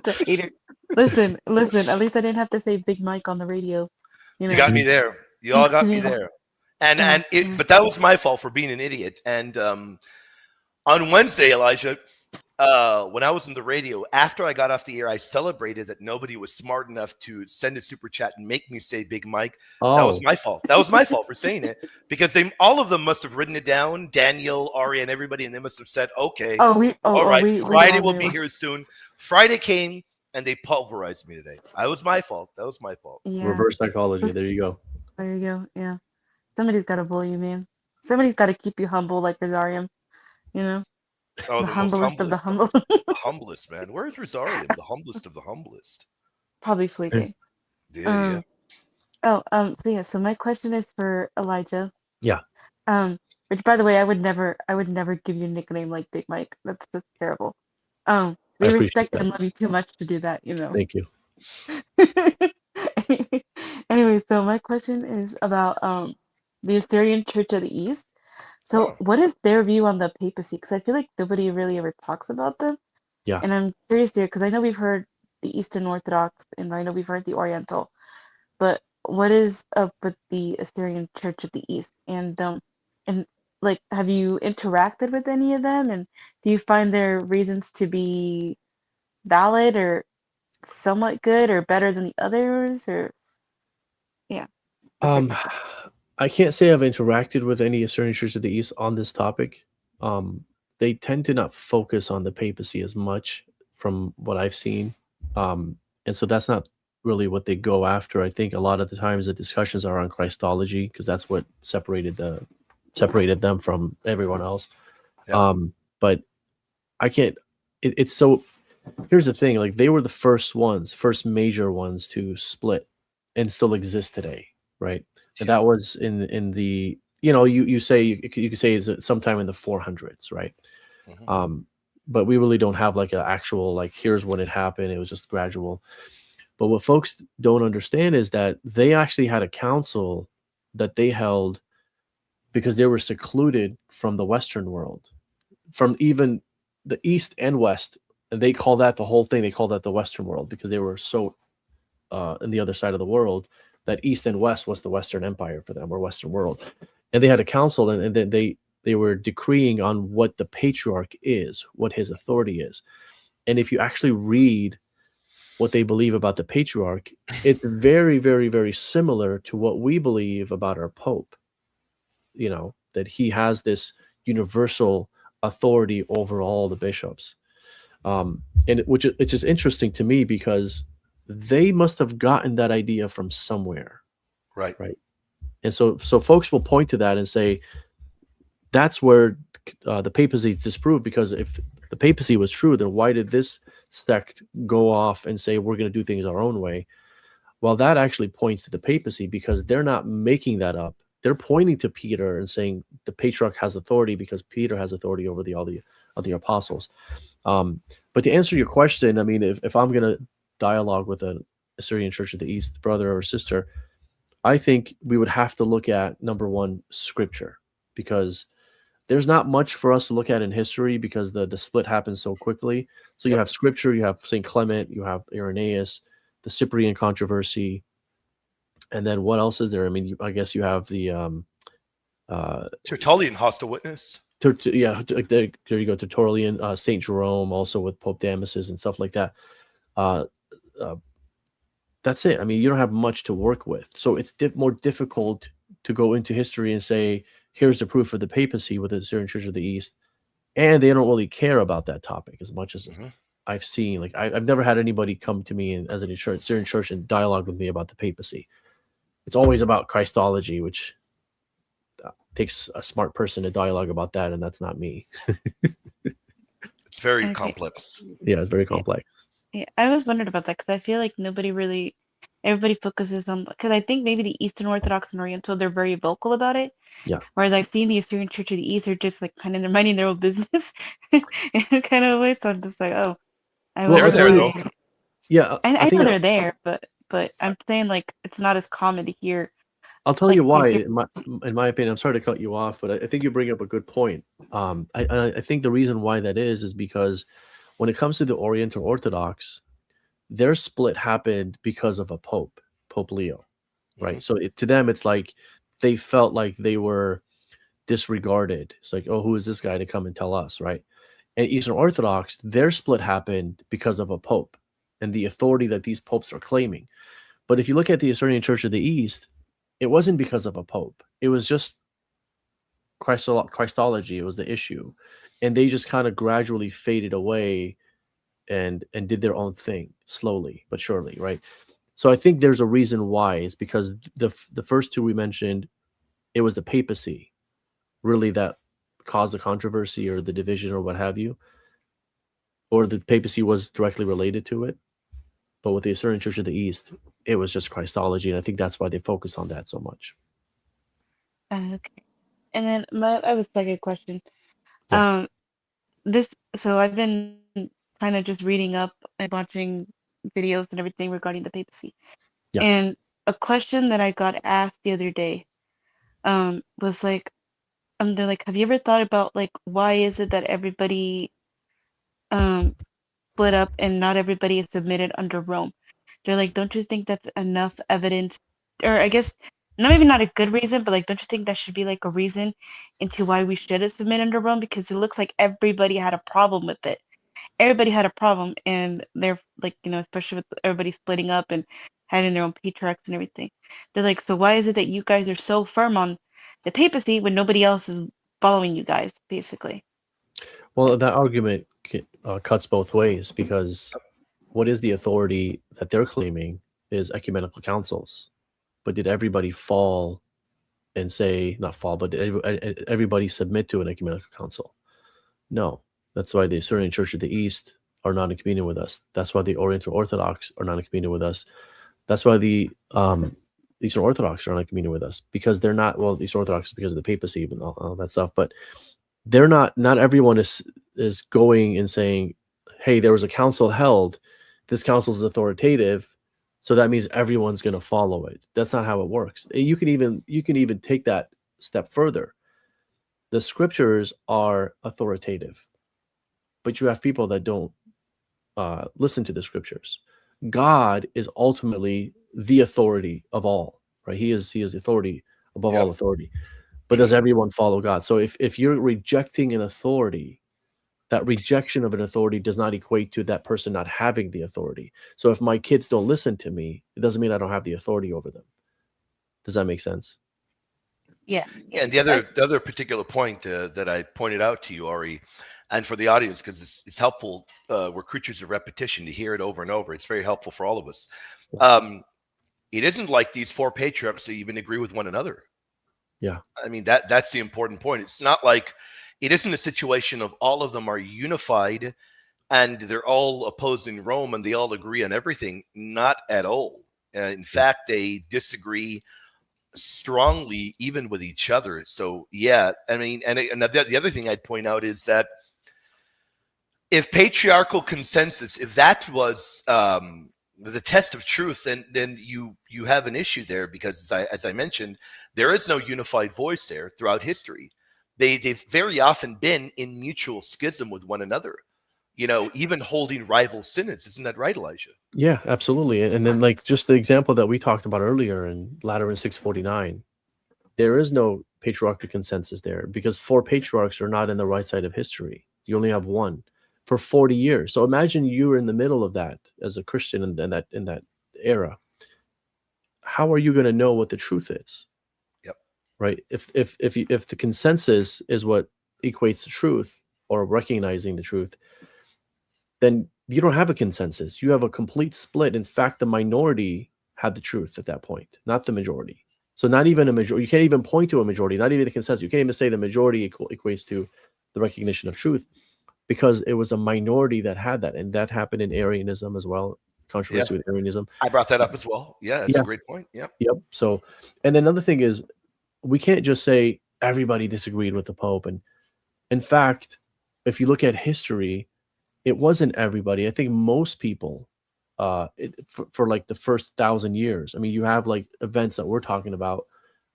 a hater. Listen. At least I didn't have to say Big Mike on the radio. You You know. got me there. You all got me Yeah. there. And Yeah, and it, yeah. but that was my fault for being an idiot. And on Wednesday, Elijah, when I was in the radio, after I got off the air, I celebrated that nobody was smart enough to send a super chat and make me say Big Mike. That was Oh, my fault. That was my fault for saying it, because all of them must have written it down, Daniel, Ari, and everybody, and they must have said, okay, all right, We Friday all will knew. be here soon. Friday came, and they pulverized me today. That was my fault. That was my fault. Yeah. reverse psychology. There you go. There you go. Yeah. Somebody's got to bully you, man. Somebody's got to keep you humble, like Rosarium. You know, Oh, the the most humblest of the humblest, humble. the humblest, man. Where's Rosarium? The humblest of the humblest. Probably sleeping. Yeah. So yeah. So my question is for Elijah. Yeah. Which, by the way, I would never give you a nickname like Big Mike. That's just terrible. We I appreciate respect that. and love you too much to do that, you know. Thank you. Anyway, so my question is about the Assyrian Church of the East. So, Oh. what is their view on the papacy? Because I feel like nobody really ever talks about them. Yeah. And I'm curious here because I know we've heard the Eastern Orthodox and I know we've heard the Oriental, but what is up with the Assyrian Church of the East? And like, have you interacted with any of them? And do you find their reasons to be valid or somewhat good or better than the others? Or yeah. I can't say I've interacted with any Assyrian Church of the East on this topic. They tend to not focus on the papacy as much from what I've seen. And so that's not really what they go after. I think a lot of the times the discussions are on Christology because that's what separated them from everyone else. Yeah. But I can't. It's so. Here's the thing: like they were the first major ones to split, and still exist today, right? And that was in the you say you could say it's sometime in the 400s, right? Mm-hmm. But we really don't have like an actual like here's when it happened. It was just gradual. But what folks don't understand is that they actually had a council that they held because they were secluded from the Western world, from even the East and West. And they call that the whole thing. They call that the Western world because they were so in the other side of the world that East and West was the Western Empire for them or Western world. And they had a council and then they were decreeing on what the patriarch is, what his authority is. And if you actually read what they believe about the patriarch, it's very, very, very similar to what we believe about our Pope. You know, that he has this universal authority over all the bishops. Which is interesting to me because they must have gotten that idea from somewhere. Right. And so folks will point to that and say, that's where the papacy is disproved, because if the papacy was true, then why did this sect go off and say, we're going to do things our own way? Well, that actually points to the papacy because they're not making that up. They're pointing to Peter and saying the patriarch has authority because Peter has authority over all the apostles. But to answer your question, I mean, if I'm going to dialogue with an Assyrian Church of the East brother or sister, I think we would have to look at, number one, scripture, because there's not much for us to look at in history because the split happens so quickly. So you have scripture, you have St. Clement, you have Irenaeus, the Cyprian controversy, and then what else is there? I mean, I guess you have the Tertullian hostile witness. there you go, Tertullian, Saint Jerome, also with Pope Damasus and stuff like that. That's it. I mean, you don't have much to work with, so it's more difficult to go into history and say, here's the proof of the papacy with the Assyrian Church of the East, and they don't really care about that topic as much as I've seen. Like I've never had anybody come to me as an Assyrian Church and dialogue with me about the papacy. It's always about Christology, which takes a smart person to dialogue about that, and that's not me. It's very complex. Yeah, it's very complex. Yeah, I was wondering about that because I feel like nobody really everybody focuses on, because I think maybe the Eastern Orthodox and Oriental, they're very vocal about it. Yeah. Whereas I've seen the Assyrian Church of the East are just like kind of minding their own business in kind of a way. So I'm just like, oh, I Well, They're I'll wonder tell there why you. though. Yeah, I I think know they're there, but I'm saying like it's not as common to hear I'll tell like you why. these. In my opinion, I'm sorry to cut you off, but I think you bring up a good point. I think the reason why that is because when it comes to the Oriental Orthodox, their split happened because of a pope, Pope Leo, right? So to them, it's like they felt like they were disregarded. It's like, oh, who is this guy to come and tell us, right? And Eastern Orthodox, their split happened because of a pope and the authority that these popes are claiming. But if you look at the Assyrian Church of the East, it wasn't because of a pope. It was just Christology. It was the issue, and they just kind of gradually faded away and did their own thing slowly but surely, right? So I think there's a reason why. It's because the first two we mentioned, it was the papacy really that caused the controversy or the division or what have you, or the papacy was directly related to it. But with the Assyrian Church of the East, it was just Christology, and I think that's why they focus on that so much. Okay. And then I have a second question. Yeah. So I've been kind of just reading up and watching videos and everything regarding the papacy. Yeah. And a question that I got asked the other day, was like, they're like, have you ever thought about like why is it that everybody split up and not everybody is submitted under Rome? They're like, don't you think that's enough evidence, or I guess maybe not a good reason, but like, don't you think that should be like a reason into why we should submit under Rome? Because it looks like everybody had a problem with it. Everybody had a problem, and they're like, especially with everybody splitting up and having their own patriarchs and everything. They're like, so why is it that you guys are so firm on the papacy when nobody else is following you guys, basically? Well, that argument cuts both ways because what is the authority that they're claiming is ecumenical councils. But did everybody fall and say, not fall, but did everybody submit to an ecumenical council? No. That's why the Assyrian Church of the East are not in communion with us. That's why the Oriental Orthodox are not in communion with us. That's why the Eastern Orthodox are not in communion with us, because they're not, well, the Eastern Orthodox because of the papacy and all that stuff, but they're not everyone is going and saying, hey, there was a council held, this council is authoritative, so that means everyone's going to follow it. That's not how it works. You can even take that step further. The scriptures are authoritative, but you have people that don't listen to the scriptures. God is ultimately the authority of all, right? He is the authority above all authority. But does everyone follow God? So if you're rejecting an authority, that rejection of an authority does not equate to that person not having the authority. So if my kids don't listen to me, it doesn't mean I don't have the authority over them. Does that make sense? Yeah. Yeah, and the other particular point that I pointed out to you, Ari, and for the audience, because it's helpful. We're creatures of repetition to hear it over and over. It's very helpful for all of us. It isn't like these four patriarchs even agree with one another. Yeah. I mean, that's the important point. It's not like it isn't a situation of all of them are unified and they're all opposing Rome and they all agree on everything. Not at all. In fact, they disagree strongly even with each other. So yeah, I mean, and the other thing I'd point out is that if patriarchal consensus, if that was the test of truth, then you have an issue there, because as I mentioned, there is no unified voice there throughout history. They've very often been in mutual schism with one another, even holding rival synods. Isn't that right, Elijah? Yeah, absolutely. And then like just the example that we talked about earlier in Lateran 649, there is no patriarchal consensus there because four patriarchs are not in the right side of history. You only have one for 40 years. So imagine you were in the middle of that as a Christian in that era. How are you going to know what the truth is? Yep. Right. If the consensus is what equates to truth or recognizing the truth, then you don't have a consensus. You have a complete split. In fact, the minority had the truth at that point, not the majority. So not even a majority. You can't even point to a majority, not even a consensus. You can't even say the majority equates to the recognition of truth, because it was a minority that had that. And that happened in Arianism as well, controversy with Arianism. I brought that up as well. Yeah, that's a great point. Yeah. Yep. So, and then another thing is, we can't just say everybody disagreed with the Pope. And in fact, if you look at history, it wasn't everybody. I think most people, for like the first 1,000 years. I mean, you have like events that we're talking about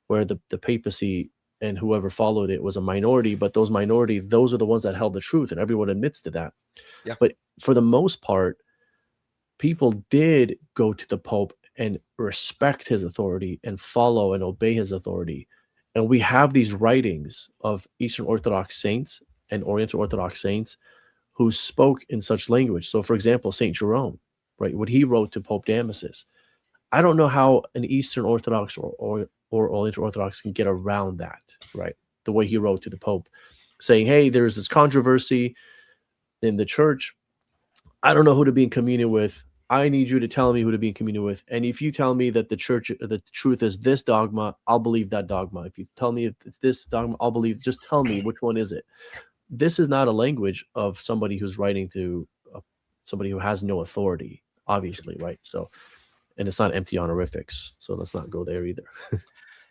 where the papacy and whoever followed it was a minority, but those are the ones that held the truth, and everyone admits to that. Yeah. But for the most part, people did go to the Pope and respect his authority and follow and obey his authority. And we have these writings of Eastern Orthodox saints and Oriental Orthodox saints who spoke in such language. So, for example, St. Jerome, right, what he wrote to Pope Damasus. I don't know how an Eastern Orthodox or Oriental Orthodox can get around that, right? The way he wrote to the Pope, saying, hey, there's this controversy in the church. I don't know who to be in communion with. I need you to tell me who to be in communion with. And if you tell me that the truth is this dogma, I'll believe that dogma. If you tell me it's this dogma, I'll believe. Just tell me which one is it. This is not a language of somebody who's writing to somebody who has no authority, obviously, right? So, and it's not empty honorifics. So let's not go there either.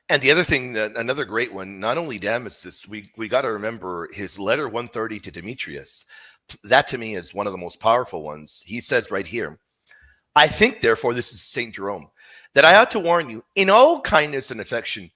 And the other thing, another great one, not only Damasus, we got to remember his letter 130 to Demetrius. That to me is one of the most powerful ones. He says right here, I think, therefore, this is St. Jerome, that I ought to warn you in all kindness and affection.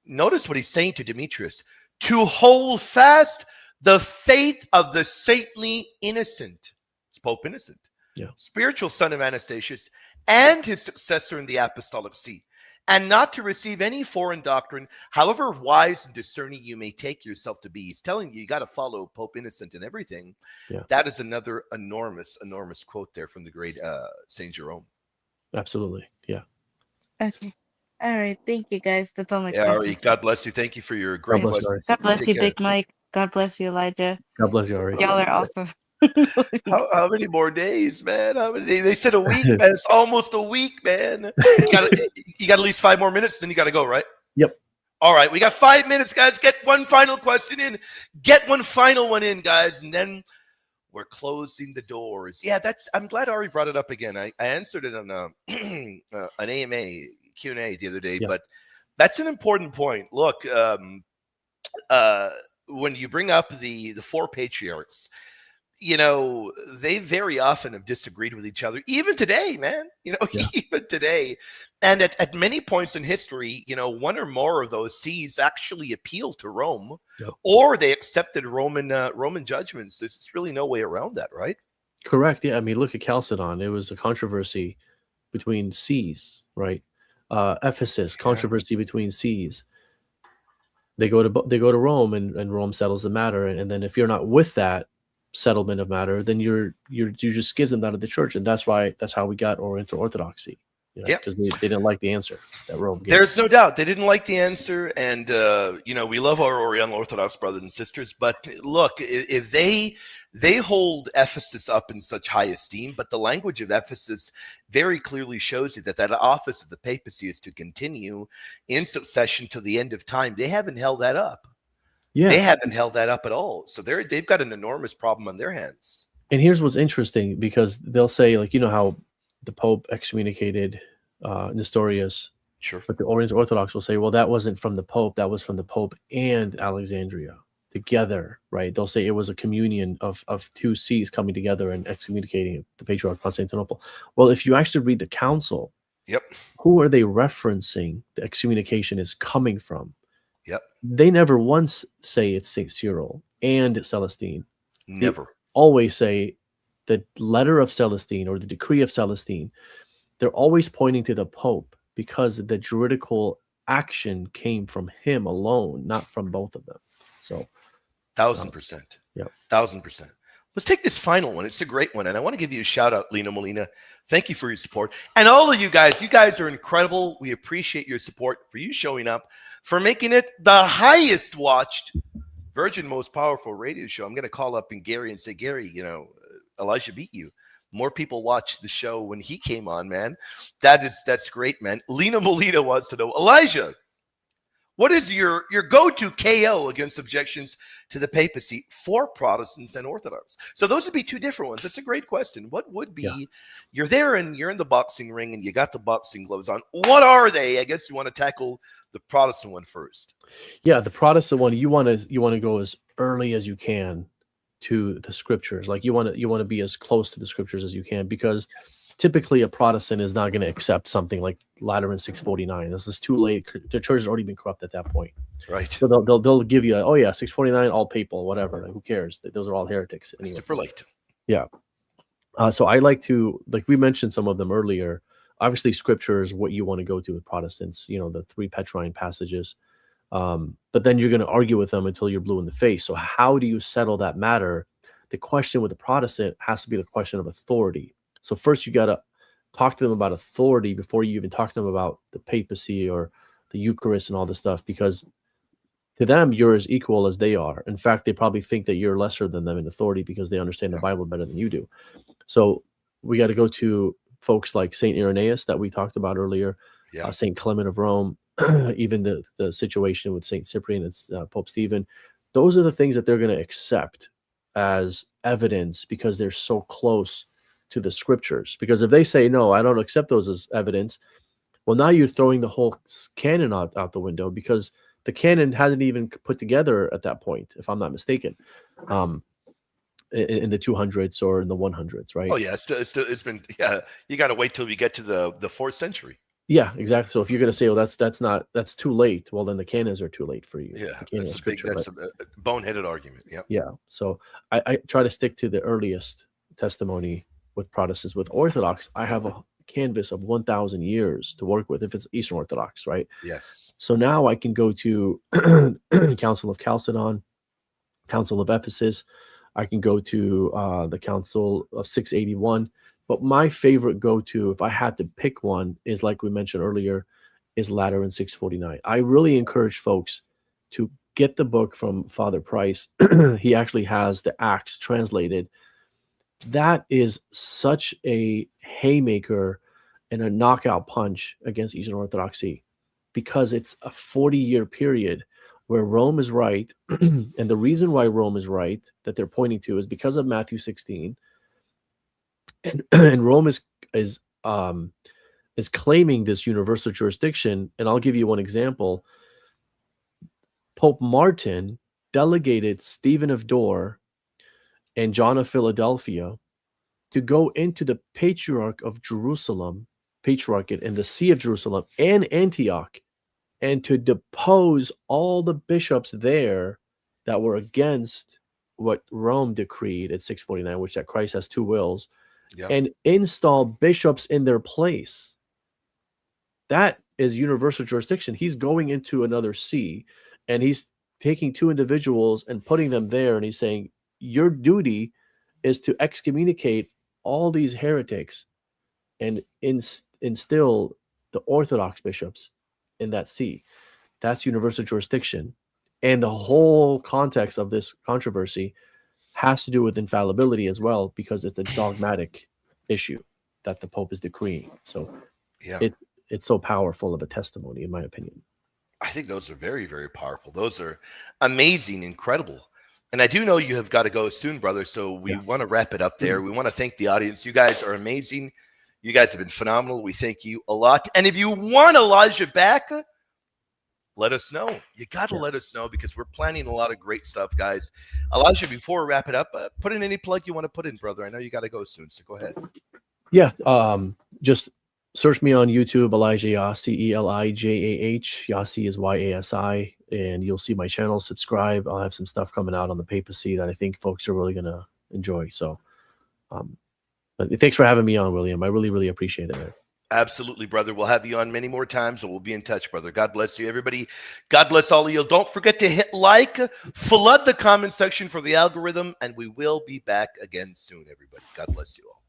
Notice what he's saying to Demetrius, to hold fast the faith of the saintly innocent. It's Pope Innocent. Yeah. Spiritual son of Anastasius and his successor in the apostolic see, and not to receive any foreign doctrine, however wise and discerning you may take yourself to be. He's telling you got to follow Pope Innocent in everything. Yeah. That is another enormous quote there from the great St. Jerome. Absolutely. Yeah. Okay. All right. Thank you, guys. That's all my Yeah, Ari, questions. God bless you. Thank you for your great bless you, questions. God bless Take you, care. Big Mike. God bless you, Elijah. God bless you, Ari. Y'all are awesome. How many more days, man? How many, they said a week, man. It's almost a week, man. You got at least 5 more minutes, then you got to go, right? Yep. All right, we got 5 minutes, guys. Get one final question in. Get one final one in, guys, and then we're closing the doors. Yeah, I'm glad Ari brought it up again. I answered it on an AMA Q&A the other day, but that's an important point. Look, when you bring up the 4 patriarchs, you know, they very often have disagreed with each other, even today, man, you know, even today. And at many points in history, you know, one or more of those sees actually appealed to Rome, or they accepted Roman judgments. There's really no way around that, right? Correct. Yeah. I mean, look at Chalcedon. It was a controversy between sees, right? Ephesus, controversy between sees. They go to Rome, and Rome settles the matter. And then if you're not with that settlement of matter, then you're just schismed out of the church, and that's how we got Oriental Orthodoxy. You know, because they didn't like the answer that Rome gave. There's no doubt they didn't like the answer, and you know, we love our Oriental Orthodox brothers and sisters, but look, if they hold Ephesus up in such high esteem, but the language of Ephesus very clearly shows you that office of the papacy is to continue in succession to the end of time. They haven't held that up. Yeah, they haven't held that up at all. So they've got an enormous problem on their hands. And here's what's interesting, because they'll say, like, you know how the Pope excommunicated Nestorius. Sure. But the Oriental Orthodox will say, well, that wasn't from the Pope. That was from the Pope and Alexandria together, right? They'll say it was a communion of 2 sees coming together and excommunicating the Patriarch Constantinople. Well, if you actually read the council, who are they referencing the excommunication is coming from? They never once say it's St. Cyril and Celestine. Never. They always say the letter of Celestine or the decree of Celestine. They're always pointing to the Pope, because the juridical action came from him alone, not from both of them. So 1,000%. Yeah. 1,000%. Let's take this final one. It's a great one. And I want to give you a shout out, Lena Molina. Thank you for your support. And all of you guys are incredible. We appreciate your support, for you showing up, for making it the highest watched Virgin Most Powerful radio show. I'm going to call up in Gary and say, Gary, you know, Elijah beat you. More people watched the show when he came on, man. That's great, man. Lena Molina wants to know, Elijah, What is your go-to KO against objections to the papacy for Protestants and Orthodox? So those would be two different ones. That's a great question. What would be, you're there and you're in the boxing ring and you got the boxing gloves on. What are they? I guess you want to tackle the Protestant one first. Yeah, the Protestant one, you want to go as early as you can to the scriptures. Like you want to be as close to the scriptures as you can, because typically a Protestant is not going to accept something like Lateran 649. This is too late. The church has already been corrupt at that point. Right. So they'll give you, 649, all papal, whatever. Like, who cares? Those are all heretics. Anyway. Super late. Yeah. So I like to, like we mentioned some of them earlier. Obviously, scripture is what you want to go to with Protestants. The 3 Petrine passages. But then you're going to argue with them until you're blue in the face. So how do you settle that matter? The question with the Protestant has to be the question of authority. So first you got to talk to them about authority before you even talk to them about the papacy or the Eucharist and all this stuff, because to them, you're as equal as they are. In fact, they probably think that you're lesser than them in authority because they understand the Bible better than you do. So we got to go to folks like St. Irenaeus that we talked about earlier, St. Clement of Rome, even the situation with St. Cyprian and Pope Stephen. Those are the things that they're going to accept as evidence because they're so close to the scriptures. Because if they say, no, I don't accept those as evidence, well, now you're throwing the whole canon out the window, because the canon hasn't even put together at that point, if I'm not mistaken, in the 200s or in the 100s, right? Oh yeah, it's been you got to wait till we get to the 4th century. Yeah, exactly. So if you're going to say, oh, that's too late, well, then the canons are too late for you. Yeah, that's a boneheaded argument. Yeah. Yeah. So I try to stick to the earliest testimony with Protestants. With Orthodox, I have a canvas of 1,000 years to work with if it's Eastern Orthodox, right? Yes. So now I can go to Council of Chalcedon, Council of Ephesus. I can go to the Council of 681. But my favorite go-to, if I had to pick one, is, like we mentioned earlier, is Lateran 649. I really encourage folks to get the book from Father Price. He actually has the Acts translated. That is such a haymaker and a knockout punch against Eastern Orthodoxy, because it's a 40-year period where Rome is right. And the reason why Rome is right that they're pointing to is because of Matthew 16. And Rome is claiming this universal jurisdiction. And I'll give you one example. Pope Martin delegated Stephen of Dore and John of Philadelphia to go into the Patriarch of Jerusalem, Patriarchate, and the See of Jerusalem and Antioch, and to depose all the bishops there that were against what Rome decreed at 649, which that Christ has 2 wills, and install bishops in their place. That is universal jurisdiction. He's going into another see, and he's taking 2 individuals and putting them there, and he's saying, your duty is to excommunicate all these heretics and instill the Orthodox bishops in that see. That's universal jurisdiction. And the whole context of this controversy has to do with infallibility as well, because it's a dogmatic issue that the Pope is decreeing. So it's so powerful of a testimony, in my opinion. I think those are very, very powerful. Those are amazing, incredible. And I do know you have got to go soon, brother. So we want to wrap it up there. We want to thank the audience. You guys are amazing. You guys have been phenomenal. We thank you a lot. And if you want Elijah back, let us know. You got to let us know, because we're planning a lot of great stuff, guys. Elijah, before we wrap it up, put in any plug you want to put in, brother. I know you got to go soon, so go ahead. Yeah, just search me on YouTube, Elijah Yasi, Elijah. Yasi is Yasi, and you'll see my channel. Subscribe. I'll have some stuff coming out on the papacy that I think folks are really going to enjoy. So, but thanks for having me on, William. I really, really appreciate it, man. Absolutely, brother. We'll have you on many more times, and we'll be in touch, brother. God bless you, everybody. God bless all of you. Don't forget to hit like, flood the comment section for the algorithm, and we will be back again soon, everybody. God bless you all.